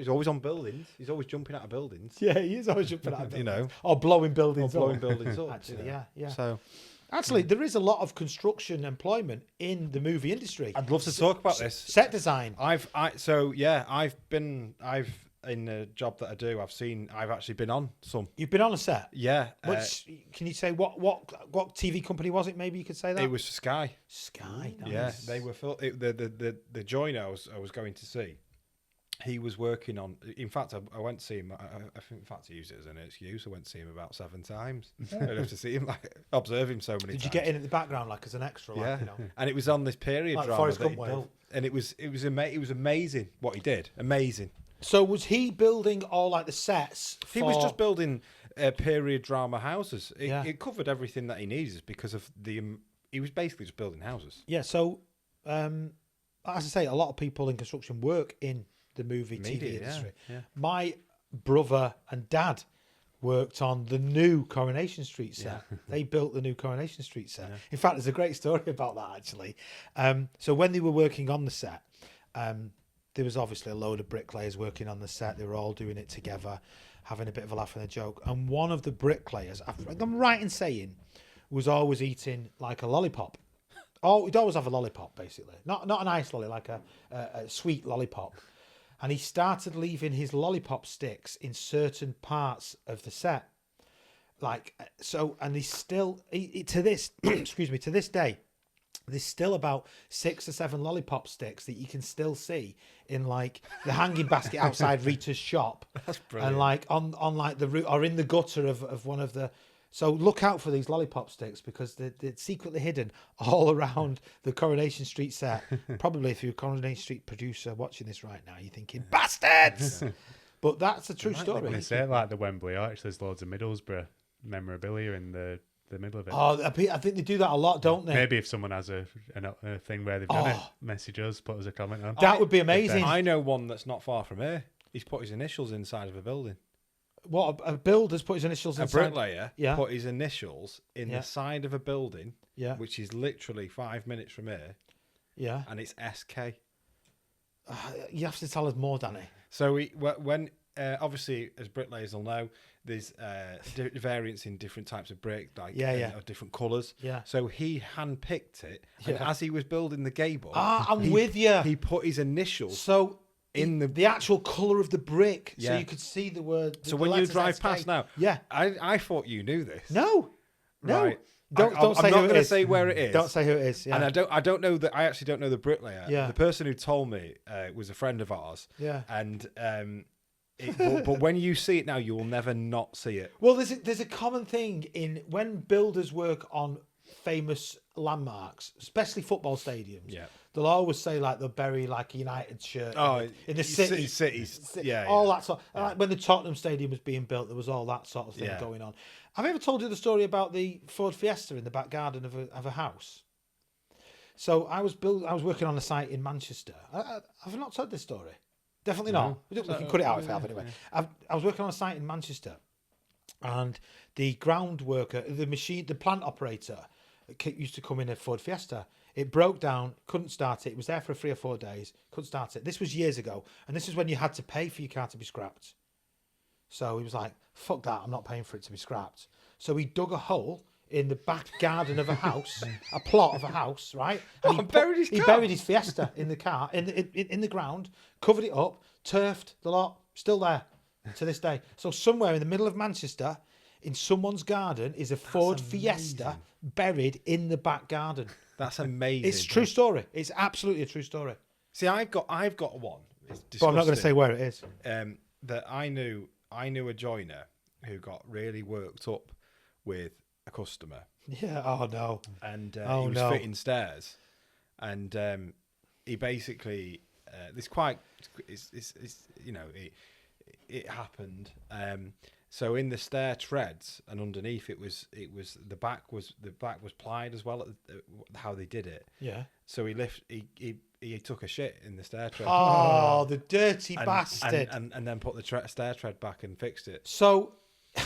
always on buildings. He's always jumping out of buildings. Yeah, he is always jumping out of buildings. You know, or blowing buildings or blowing up. buildings up. Actually, yeah. So Actually, there is a lot of construction employment in the movie industry. I'd love to talk about this. Set design. I've in a job that I do. I've actually been on some. You've been on a set. Yeah. Which can you say what TV company was it? Maybe you could say that. It was Sky. Sky. Nice. Yeah, they were the joiner I was going to see. He was working on. In fact, I went to see him. I think, in fact, I used it as an excuse. I went to see him about 7 times. I'd have to see him, observe him so many times. Did you get in at the background, like as an extra? Yeah, Like, you know? and it was on this period Like drama Forrest that he Gump built, and it was amazing what he did. Amazing. So was he building all like the sets? He was just building period drama houses. Yeah. It covered everything that he needs because of he was basically just building houses. Yeah. So, as I say, a lot of people in construction work in the movie Media, TV industry. yeah. My brother and dad worked on the new Coronation Street set. They built the new Coronation Street set. Yeah. In fact, there's a great story about that actually. So when they were working on the set, there was obviously a load of bricklayers working on the set. They were all doing it together, having a bit of a laugh and a joke. And one of the bricklayers, I'm right in saying, was always eating like a lollipop. Oh, he'd always have a lollipop, basically. Not an ice lolly, like a sweet lollipop. And he started leaving his lollipop sticks in certain parts of the set. And he's still, to this, excuse me, to this day, there's still about 6 or 7 lollipop sticks that you can still see in like the hanging basket outside Rita's shop. That's brilliant. And like on like the root or in the gutter of one of the. So look out for these lollipop sticks because they're secretly hidden all around the Coronation Street set. Probably if you're a Coronation Street producer watching this right now, you're thinking, bastards! But that's a true story. They say like the Wembley Arch, there's loads of Middlesbrough memorabilia in the middle of it. Oh, I think they do that a lot, don't they? Maybe if someone has a thing where they've done it, message us, put us a comment on. That would be amazing. I know one that's not far from here. He's put his initials inside of a building. What, a builder's put his initials A inside? bricklayer Yeah. put his initials in the side of a building, Yeah. which is literally 5 minutes from here, Yeah. and it's SK. You have to tell us more, Danny. So when obviously, as bricklayers will know, there's variants in different types of brick, of different colours. Yeah. So he handpicked it, and as he was building the gable, I'm with you. He put his initials. So in the actual colour of the brick, so Yeah. you could see the word. So when you drive past now, yeah, I thought you knew this. no, Right. don't I'm say not who it going to is. say where it is. Don't say who it is. Yeah. And I don't know that. I actually don't know the bricklayer. Yeah. The person who told me was a friend of ours. Yeah. And but when you see it now, you will never not see it. Well, there's a common thing in when builders work on famous landmarks, especially football stadiums. Yeah. They'll always say like they'll bury like a United shirt in the city, cities. Yeah, all yeah. that sort. Like when the Tottenham Stadium was being built, there was all that sort of thing Yeah. going on. Have I ever told you the story about the Ford Fiesta in the back garden of a house? So I was working on a site in Manchester. I've not told this story. Definitely No. not. We can cut it out if we have anyway. I was working on a site in Manchester, and the ground worker, the plant operator, used to come in a Ford Fiesta. It broke down, couldn't start it. It was there for 3 or 4 days, couldn't start it. This was years ago, and this is when you had to pay for your car to be scrapped. So he was like, fuck that, I'm not paying for it to be scrapped. So he dug a hole in the back garden of a house, a plot of a house, right? And he buried his Fiesta in the car, in the ground, covered it up, turfed the lot, still there to this day. So somewhere in the middle of Manchester, in someone's garden, is a Ford Fiesta buried in the back garden. That's amazing. It's a true story. It's absolutely a true story. See, I've got one. It's But I'm not going to say where it is. That I knew a joiner who got really worked up with a customer, Yeah. Oh no. and he was fitting stairs, and he basically it happened. So in the stair treads and underneath it was the back was plied as well at how they did it. Yeah. So he took a shit in the stair tread. Oh, the dirty bastard. And then put the stair tread back and fixed it. So,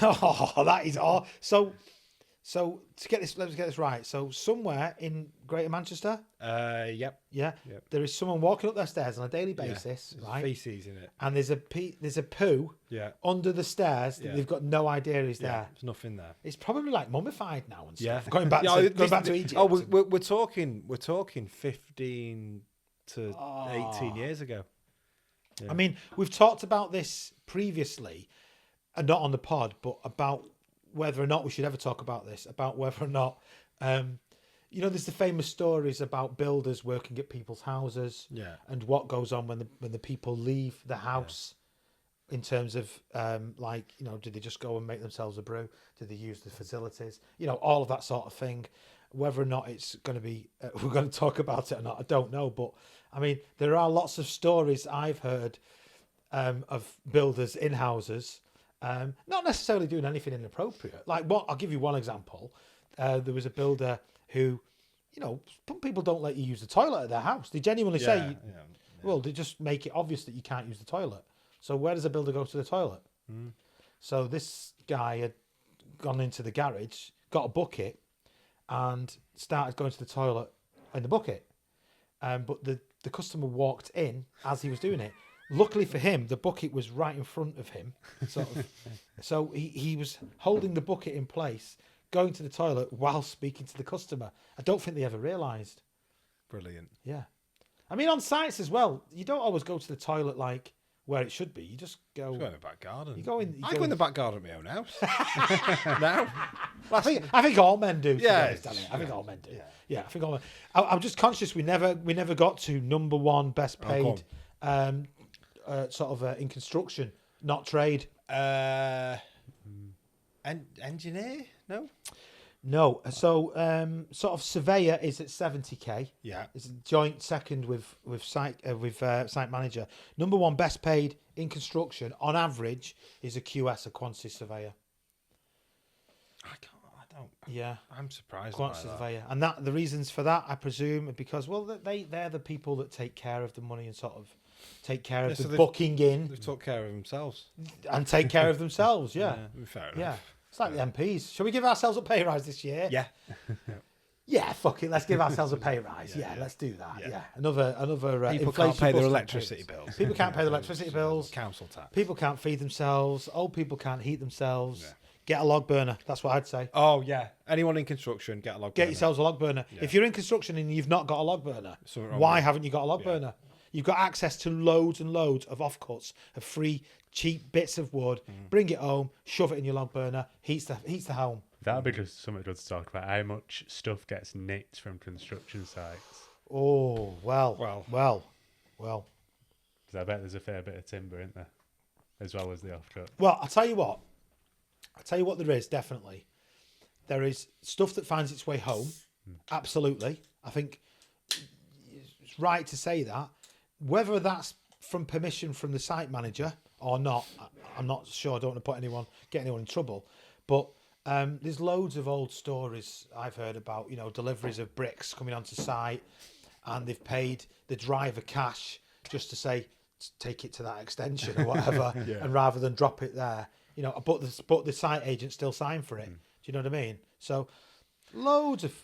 that is all. So let's get this right. So somewhere in Greater Manchester, Yep. yeah, there is someone walking up their stairs on a daily basis, There's right? feces in it. And there's a poo Yeah. under the stairs that Yeah. they've got no idea is Yeah. there. There's nothing there. It's probably like mummified now and Yeah. stuff. Going back Yeah, to Egypt. Oh, we're talking 15 to 18 years ago. I mean, we've talked about this previously, and not on the pod, but about whether or not we should ever talk about this, about whether or not, there's the famous stories about builders working at people's houses, Yeah. and what goes on when the people leave the house, in terms of do they just go and make themselves a brew? Do they use the facilities? All of that sort of thing. Whether or not it's going to be, we're going to talk about it or not, I don't know. But I mean, there are lots of stories I've heard of builders in houses. Not necessarily doing anything inappropriate. I'll give you one example. There was a builder who, some people don't let you use the toilet at their house. They genuinely say, well, they just make it obvious that you can't use the toilet. So where does a builder go to the toilet? So this guy had gone into the garage, got a bucket, and started going to the toilet in the bucket. But the customer walked in as he was doing it. Luckily for him, the bucket was right in front of him. So he was holding the bucket in place, going to the toilet while speaking to the customer. I don't think they ever realised. Brilliant. Yeah. I mean, on sites as well, you don't always go to the toilet like where it should be. You just go... Go in the back garden. You go in... I go in the back garden of my own house. Now? I think all men do. Yeah, I think all men do. Yeah, I think all men... I'm just conscious we never got to number one best paid... in construction, not trade. Engineer? No. So surveyor is at 70k. Yeah. It's a joint second with site manager. Number one best paid in construction on average is a QS, a quantity surveyor. I don't. Yeah. I'm surprised Quantity by that. surveyor, and the reasons for that, I presume, are because they're the people that take care of the money and sort of take care of the booking in. They've took care of themselves. And take care of themselves, yeah. Fair enough. Yeah. It's like the MPs. Shall we give ourselves a pay rise this year? Yeah. Yeah, fuck it. Let's give ourselves a pay rise. Yeah, let's do that. Yeah. Another People can't pay their electricity bills. People can't pay their electricity bills. Council tax. People can't feed themselves. Old people can't heat themselves. Yeah. Get a log burner. That's what I'd say. Oh, yeah. Anyone in construction, get a log burner. Get yourselves a log burner. Yeah. If you're in construction and you've not got a log burner, why haven't you got a log burner? You've got access to loads and loads of offcuts of free, cheap bits of wood. Bring it home, shove it in your log burner, heats the home. That'd be just something good to talk about. How much stuff gets nicked from construction sites? Oh, well. Because I bet there's a fair bit of timber, isn't there? As well as the offcut. Well, I'll tell you what there is, definitely. There is stuff that finds its way home. Absolutely. I think it's right to say that. Whether that's from permission from the site manager or not, I'm not sure. I don't want to get anyone in trouble. But there's loads of old stories I've heard about, deliveries of bricks coming onto site, and they've paid the driver cash just to say, take it to that extension or whatever, Yeah. and rather than drop it there, you know, but the site agent still signed for it. Do you know what I mean? So loads of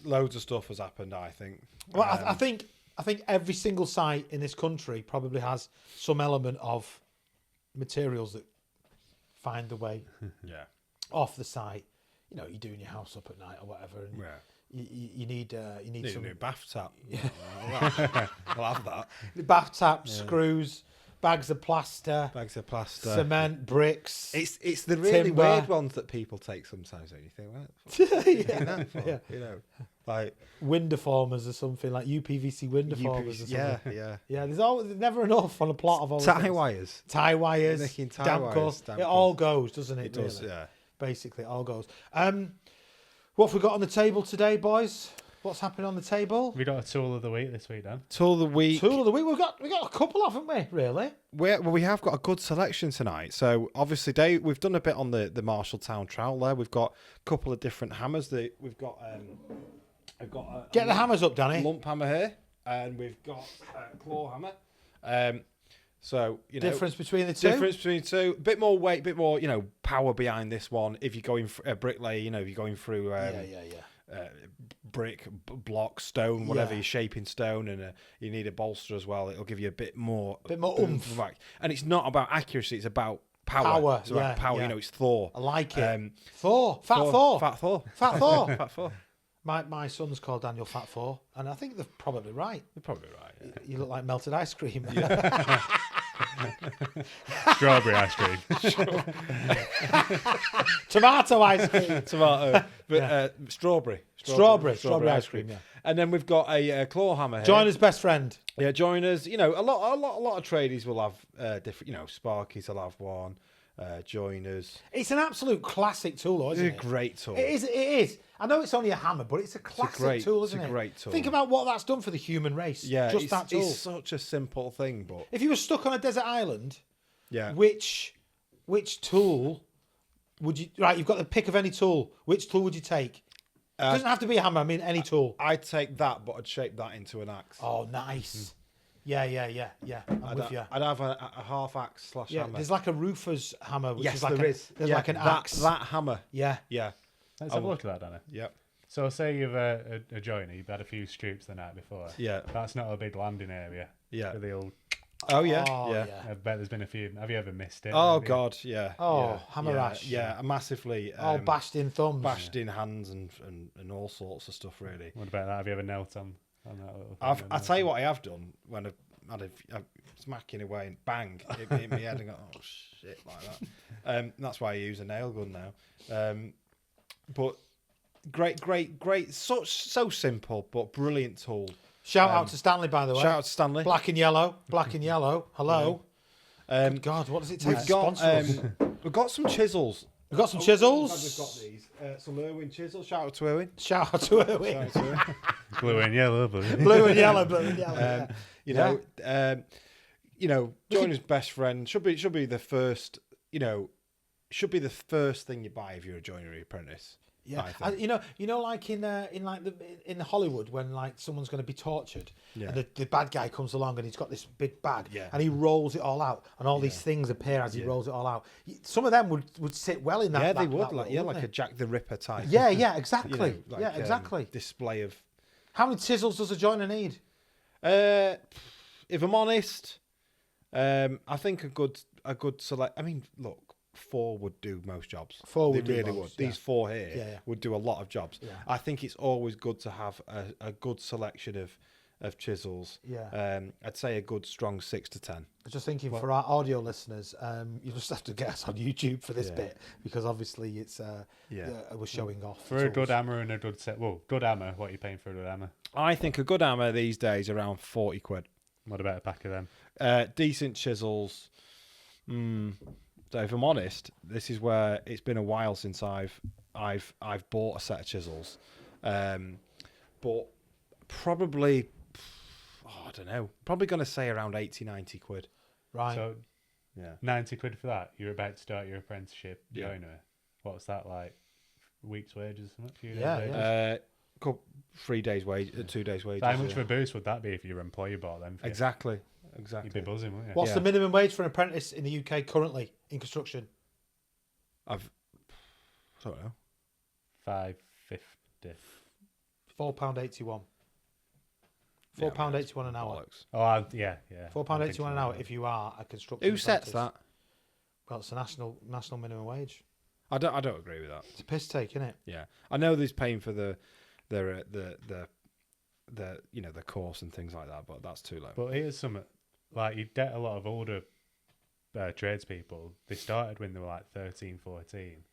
Loads of stuff has happened, I think. Well, I think every single site in this country probably has some element of materials that find the way Yeah. off the site. You know, you're doing your house up at night or whatever, and Yeah. you need Need a some new bath tap. I'll have that. bath taps, screws, bags of plaster, Bags of plaster. cement, bricks. It's the really timber. weird ones that people take sometimes. Don't you think, what the fuck are you doing that for? Yeah. You know, like window formers or something like UPVC window formers or something. yeah. Yeah, there's never enough on a plot of all Tie things. wires. Tie wires, Nicking tie damp wires, course. damp It all goes, doesn't it? It does, really? yeah. Basically, it all goes. What have we got on the table today, boys? What's happening on the table? We got a tool of the week this week, Dan. Tool of the week. Tool of the week. We got a couple, haven't we? Really? We have got a good selection tonight. So obviously, Dave, we've done a bit on the Marshalltown trowel there. We've got a couple of different hammers. We've got Get the hammers up, Danny. lump hammer here, and we've got a claw hammer. So Difference between the two. Difference between the two. Bit more weight, bit more power behind this one. If you're going for a bricklayer, if you're going through brick, block, stone, whatever Yeah. you're shaping stone, and you need a bolster as well. It'll give you a bit more oomph. back. And it's not about accuracy; it's about power. Power, It's about yeah, power. yeah. It's Thor. I like it. Thor. Fat Thor. Fat Thor. Fat Thor. Fat Thor. My son's called Daniel Fat Thor, and I think they're probably right. You're probably right. Yeah. You look like melted ice cream. Strawberry ice cream. Tomato ice cream. Tomato, but Yeah. strawberry Ice cream. Yeah. And then we've got a claw hammer here. Joiner's best friend. Yeah, joiners. A lot of tradies will have different. Sparkies will have one. Joiners. It's an absolute classic tool, though, isn't It's a it? great tool. It is. It is. I know it's only a hammer, but it's a classic tool, isn't it? It's a great tool. Think about what that's done for the human race. Yeah, just that tool. It's such a simple thing, but If you were stuck on a desert island, yeah, which tool would you? Right, you've got the pick of any tool. Which tool would you take? It doesn't have to be a hammer. I mean, any tool. I'd take that, but I'd shape that into an axe. Oh, nice. Yeah. I'm with you. I'd have a half axe / Yeah, hammer. there's like a roofer's hammer, which Yes, is like there is. There's Yeah, like an axe. That hammer. Yeah. Yeah. Let's have a look at that, Danny. Yep. So say you've a joiner, you've had a few stoops the night before. Yeah. That's not a big landing area. Yeah. For the old, Oh yeah. Oh, yeah. I bet there's been a few. Have you ever missed it? Oh Have you? god, yeah. Oh, yeah, hammer yeah, rash. Yeah, massively. All bashed in thumbs. bashed in hands and all sorts of stuff. Really. What about that? Have you ever knelt on that little thing? I'll tell you what I have done when I've had I'm smacking away and bang it hit my head and go, oh shit, like that. That's why I use a nail gun now. But great, so simple but brilliant tool. Shout out to Stanley, by the way. Shout out to Stanley. Black and yellow. Hello. Good God, what does it take to sponsor us? We've got some chisels. We've got some chisels. We've got these. Some Irwin chisels. Shout out to Irwin. Shout out to Irwin. Shout out to Irwin. Blue and yellow, blue. Blue and yellow. Yeah. Joiner's best friend should be the first. Should be the first thing you buy if you're a joinery apprentice. Yeah, I think. like in Hollywood when like someone's going to be tortured, Yeah. and the bad guy comes along and he's got this big bag, Yeah. and he rolls it all out, and all these things appear as he rolls it all out. Some of them would sit well in that. Yeah, that, they would. that Like little, like a wouldn't Jack the Ripper type. they? Yeah, exactly. like, exactly. Display of. How many chisels does a joiner need? If I'm honest, I think a good select. I mean, look. 4 would do most jobs. 4 They would do really most, would. yeah. These 4 here Yeah. would do a lot of jobs. Yeah. I think it's always good to have a good selection of chisels. Yeah. I'd say a good strong 6 to 10. I was just thinking for our audio listeners, you just have to get us on YouTube for this Yeah. bit because obviously it's Yeah. we're showing off For a tools. good hammer and a good set. Well, good hammer. What are you paying for a good hammer? I think a good hammer these days around 40 quid. What about a pack of them? Decent chisels. So if I'm honest, this is where it's been a while since I've bought a set of chisels, but probably I don't know. Probably going to say around 80, 90 quid. Right. So Yeah. 90 quid for that. You're about to start your apprenticeship Yeah. joiner. What's that like? Week's wages or something? Few days Yeah, wages? yeah. 3 days wage, 2 days wages. So how much yeah. of a boost would that be if your employer bought them for you? Exactly. exactly. You'd be buzzing, wouldn't you? What's Yeah. the minimum wage for an apprentice in the UK currently in construction? I don't know. £5.50. £4.81. Yeah, I mean, £4.81 an hour. bollocks. Oh, yeah. £4.81 an hour if you are a construction. Who sets apprentice. that? Well, it's the national minimum wage. I don't agree with that. It's a piss take, isn't it? Yeah, I know there's paying for the course and things like that, but that's too low. But here's something. Like, you get a lot of older tradespeople. They started when they were like 13, 14.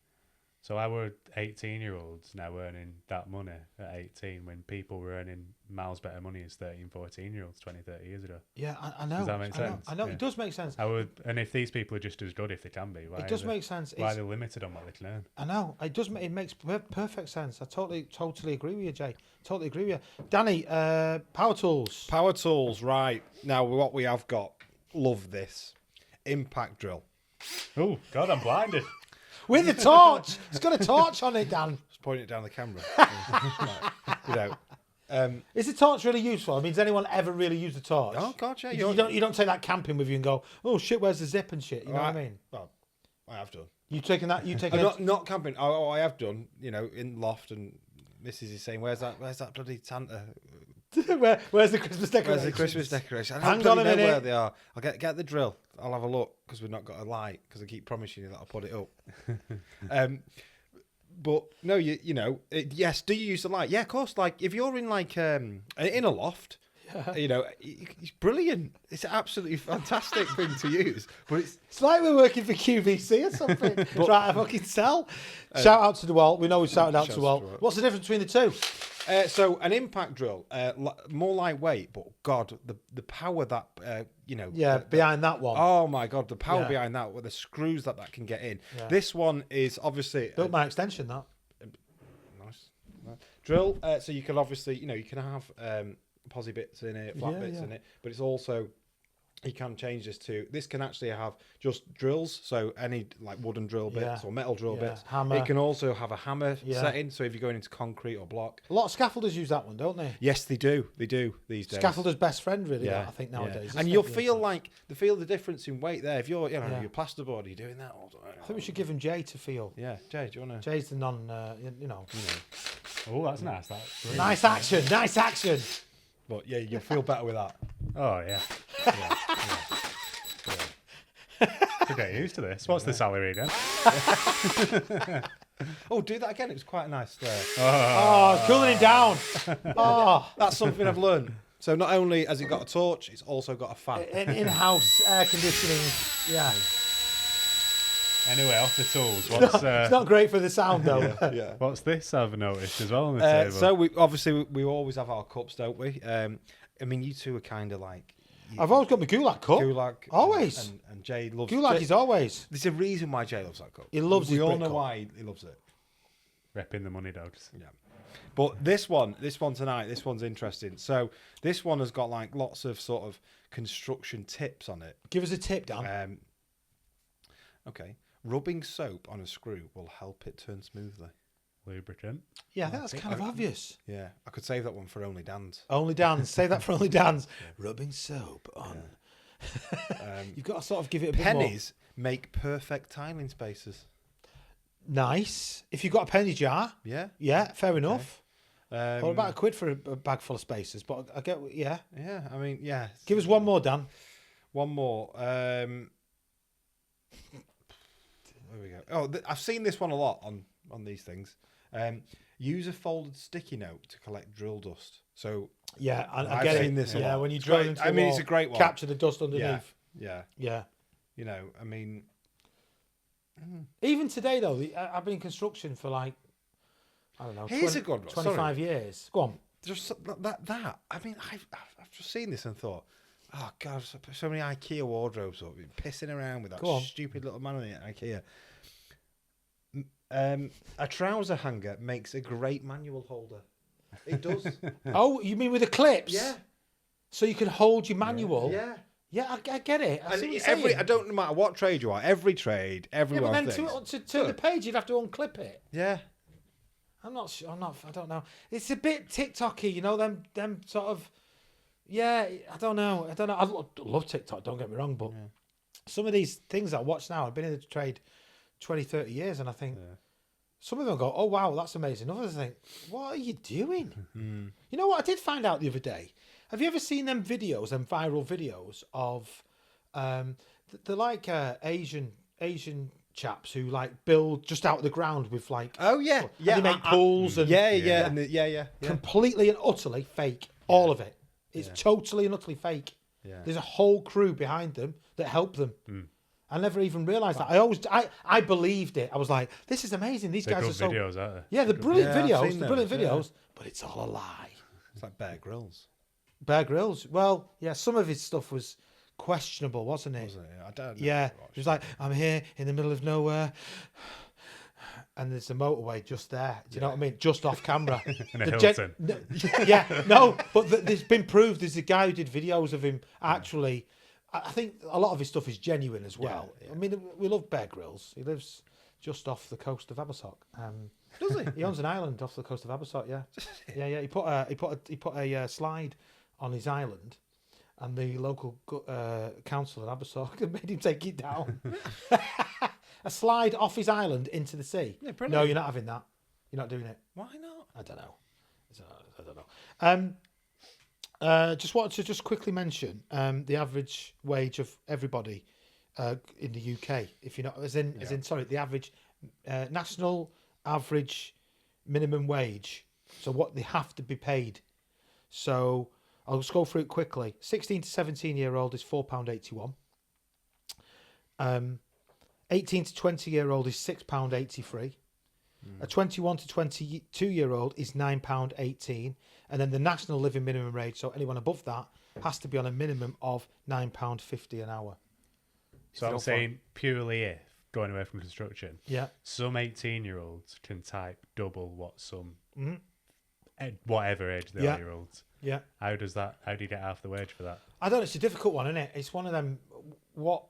So our 18-year-olds now earning that money at 18 when people were earning miles better money as 13, 14-year-olds 20, 30 years ago. Yeah, I know. Does that make sense? I know. Yeah. It does make sense. And if these people are just as good, if they can be, why It does are make sense. Why are they limited on what they can earn? I know. It does. It makes perfect sense. I totally agree with you, Jay. Totally agree with you. Danny, power tools. Power tools, right. Now, what we have got, love this, impact drill. Oh, God, I'm blinded. With a torch. It's got a torch on it, Dan. Just point it down the camera. You know. Is the torch really useful? I mean, does anyone ever really use the torch? Oh, God, yeah. You don't take that camping with you and go, oh shit, where's the zip and shit? You know what I mean? Well, I have done. You taking that? You taking Not camping. Oh, I have done. You know, in loft, and Mrs. is saying, "Where's that bloody Santa? Where's the Christmas decoration? Where's the Christmas decoration? I Hang don't on a bloody know minute. where they are. I'll get the drill. I'll have a look because we've not got a light because I keep promising you that I'll put it up. But no, you know, yes. Do you use the light? Yeah, of course. Like if you're in like in a loft. You know, it's brilliant. It's an absolutely fantastic thing to use. But It's like we're working for QVC or something. Trying to fucking sell. Shout out to the wall. We know we shouted out to the wall. What's the difference between the two? so an impact drill, more lightweight, but God, the power that you know. Yeah, behind that one. Oh my God, the power Yeah. behind that with the screws that can get in. Yeah. This one is obviously Built my extension, that. nice drill. So you can obviously, you know, you can have posi bits in it, flat bits in it, but it's also you can change this to. This can actually have just drills, so any like wooden drill bits or metal drill bits. Hammer. It can also have a hammer setting, so if you're going into concrete or block. A lot of scaffolders use that one, don't they? Yes, they do. They do these days. Scaffolder's best friend, really. I think nowadays. And you'll feel the difference in weight there. If you're, you know, your plasterboard, you're doing that all the time. I think we should give him Jay to feel. Yeah, Jay, do you want to? Jay's the non, you know. Oh, that's nice. That's brilliant. Nice action. Nice action. But yeah, you'll feel better with that. Oh, yeah. To get used to this. What's the salary again? Oh, do that again. It was quite nice there. Oh, cooling it down. Oh, That's something I've learned. So not only has it got a torch, it's also got a fan. in-house air conditioning. Yeah. Anyway, off the tools. What's It's not great for the sound, though. Yeah. what's this I've noticed as well on the table? So we always have our cups, don't we? I mean, you two are kind of like. I've always got my Gulag cup. Gulag. Always. And Jay loves Gulag is always. There's a reason why Jay loves that cup. He loves We his all brick know cup. why he loves it. Repping the money dogs. Yeah. But this one tonight, this one's interesting. So this one has got like lots of sort of construction tips on it. Give us a tip, Dan. Okay. Rubbing soap on a screw will help it turn smoothly. Lubricant. Yeah, I think that's kind of obvious. Yeah. I could save that one for only Dan's. Only Dan's. Say that for only Dan's. Rubbing soap on. You've got to sort of give it a bit Pennies make perfect tiling spaces. more. Nice. If you've got a penny jar, Yeah. fair enough. Um, Or about £1 for a bag full of spaces. But I get, yeah. Yeah. I mean, yeah. Give us one more, Dan. One more. There we go. Oh, I've seen this one a lot on these things. Use a folded sticky note to collect drill dust. So Yeah, I I've get seen it. this a Yeah, lot. when you It's drill great. into I the mean, wall, it's a great one. capture the dust underneath. Yeah. Yeah. You know, I mean, Even today, though, I've been in construction for like, I don't know, Here's a good one. 25 years. Go on. just that. I mean, I've just seen this and thought, oh God, so many IKEA wardrobes up, pissing around with that Go on. stupid little man in IKEA. A trouser hanger makes a great manual holder. It does. Oh, you mean with the clips? Yeah. So you can hold your manual? Yeah. Yeah, I get it. I see what you're And saying. I don't no matter what trade you are, every trade, Yeah, everyone but then thinks. to turn the page, you'd have to unclip it. Yeah. I'm not sure. I don't know. It's a bit TikToky, you know, them sort of, Yeah, I don't know. I love TikTok, don't get me wrong, but some of these things I watch now, I've been in the trade 20, 30 years, and I think some of them go, oh, wow, that's amazing. Others think, what are you doing? You know what I did find out the other day? Have you ever seen them videos, them viral videos of, they're like Asian chaps who like build just out of the ground with like, Oh yeah, and yeah. they make pools and Yeah. completely and utterly fake, all of it. It's totally and utterly fake. Yeah. There's a whole crew behind them that help them. I never even realised that. I believed it. I was like, this is amazing. These They're guys good are so videos, aren't they? yeah, they're brilliant Yeah, I've videos. seen They're brilliant those, videos, but it's all a lie. It's like Bear Grylls. Bear Grylls. Well, yeah, some of his stuff was questionable, wasn't it? Wasn't it? I don't know. Yeah, it was like, I'm here in the middle of nowhere, and there's a motorway just there. Do you know what I mean? Just off camera. And a The Hilton. yeah, no, but there's been proved. There's a guy who did videos of him actually. I think a lot of his stuff is genuine as well. Yeah. I mean, we love Bear Grylls. He lives just off the coast of Abersock. Does he? He owns an island off the coast of Abersock. Yeah, yeah. He put a slide on his island, and the local council in Abersock made him take it down. A slide off his island into the sea. Yeah, brilliant. No, you're not having that. You're not doing it. Why not? I don't know. I don't know. Just wanted to quickly mention the average wage of everybody in the UK. If you know, as in, the average national average minimum wage. So what they have to be paid. So I'll just go through it quickly. 16 to 17-year-old is £4.81. 18 to 20-year-old is £6.83. A 21 to 22-year-old is £9.18. And then the national living minimum wage, so anyone above that, has to be on a minimum of £9.50 an hour. So I'm saying purely if, going away from construction, Yeah. some 18-year-olds can type double what some whatever age they are year olds. Yeah. How do you get half the wage for that? I don't know. It's a difficult one, isn't it? It's one of them. What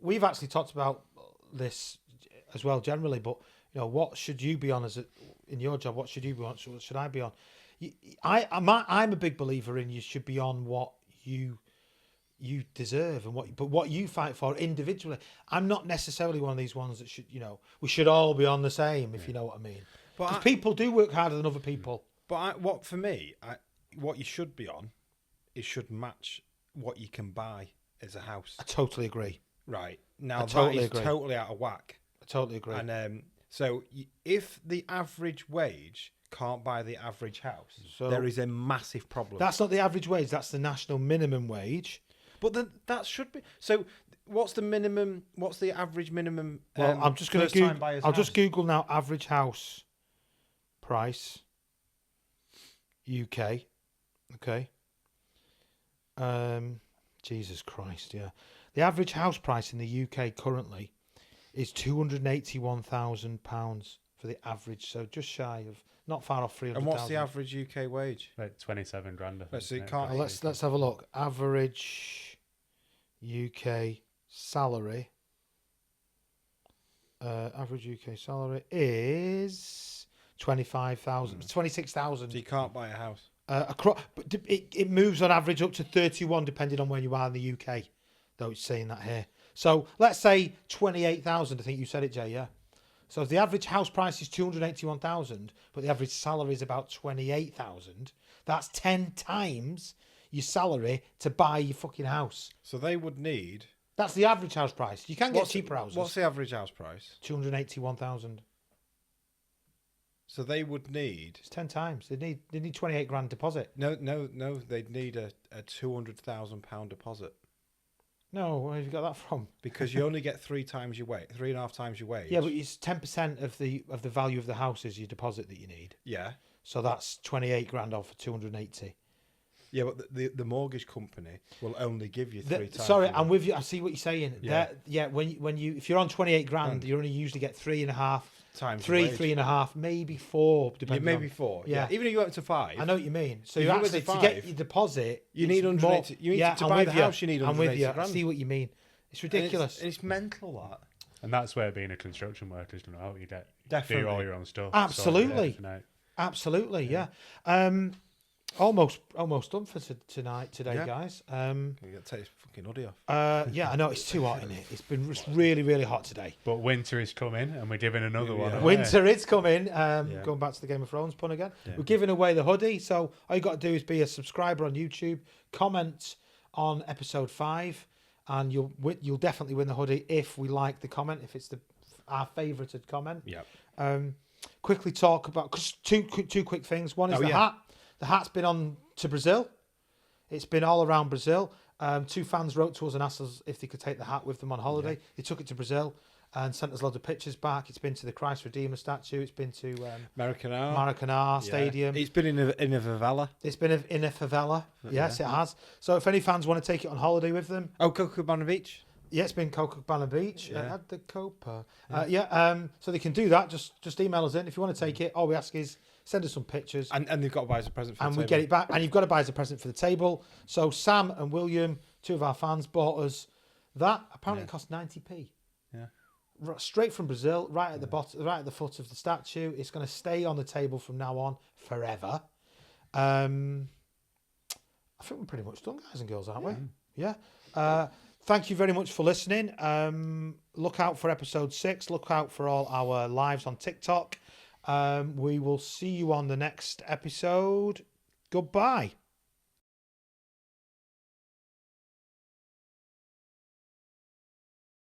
we've actually talked about this as well generally, but you know, what should you be on in your job? What should you be on? What should I be on? I'm a big believer in you should be on what you deserve and what you fight for individually. I'm not necessarily one of these ones that should, we should all be on the same, if you know what I mean. Because people do work harder than other people. But what you should be on, it should match what you can buy as a house. I totally agree. Right. Now totally that is totally out of whack. I totally agree. And so if the average wage can't buy the average house, there is a massive problem. That's not the average wage. That's the national minimum wage. But then that should be. So what's the minimum? What's the average minimum? Well, I'm just going to I'll just Google now average house price UK. Okay. Jesus Christ, yeah. The average house price in the UK currently is £281,000 for the average, so just shy of, not far off 300,000. And what's the average UK wage? Like 27 grand. Let's have a look. Average UK salary. Average UK salary is 25,000, 26,000. So you can't buy a house. But it moves on average up to 31 depending on where you are in the UK. Though it's saying that here. So let's say 28,000. I think you said it, Jay. Yeah. So if the average house price is 281,000, but the average salary is about 28,000, that's 10 times your salary to buy your fucking house. So they would need. That's the average house price. You can get cheaper houses. What's the average house price? 281,000. So they would need. It's 10 times. They need 28 grand deposit. No. They'd need a £200,000 deposit. No, where have you got that from? Because you only get 3.5 times your wage. Yeah, but it's 10% of the value of the house is your deposit that you need. Yeah. So that's 28 grand off for 280. Yeah, but the mortgage company will only give you 3 times. Sorry, I'm with you. I see what you're saying. Yeah. When you if you're on 28 grand, you only usually get 3.5 times. 3.5, maybe 4, depending. Maybe 4. Yeah. Even if you went to 5. I know what you mean. So if you actually to get your deposit, you need 180. You need to buy the house. You need 180 I'm with you. grand. I see what you mean. It's ridiculous. And it's mental that. And that's where being a construction worker is, how you do Definitely all your own stuff. Absolutely. Absolutely, yeah. almost done for today, Yeah. guys. You got to take this fucking hoodie off. Yeah, I know it's too hot in it. It's been just really, really hot today. But winter is coming, and we're giving another one Yeah. away. Winter is coming. Going back to the Game of Thrones pun again. Yeah. We're giving away the hoodie. So all you got to do is be a subscriber on YouTube, comment on episode 5, and you'll definitely win the hoodie if we like the comment, if it's our favoured comment. Yeah. Quickly talk about 'cause two quick things. One is the yeah. hat. The hat's been on to Brazil. It's been all around Brazil. 2 fans wrote to us and asked us if they could take the hat with them on holiday. Yeah. They took it to Brazil and sent us loads of pictures back. It's been to the Christ Redeemer statue. It's been to Maracanã Stadium. It's been in a favela. It's been in a favela. Yes, it has. So if any fans want to take it on holiday with them, Oh, Copacabana Beach. yeah, it's been Copacabana Beach Yeah. at the Copa. So they can do that. Just email us in if you want to take it. All we ask is send us some pictures, And they've got to buy us a present for and the we table. get it back. And you've got to buy us a present for the table. So Sam and William, 2 of our fans, bought us that. Apparently, it cost 90p. Yeah. Straight from Brazil, right at the bottom, right at the foot of the statue. It's going to stay on the table from now on forever. I think we're pretty much done, guys and girls, aren't we? Yeah. Thank you very much for listening. Look out for episode 6. Look out for all our lives on TikTok. We will see you on the next episode. Goodbye.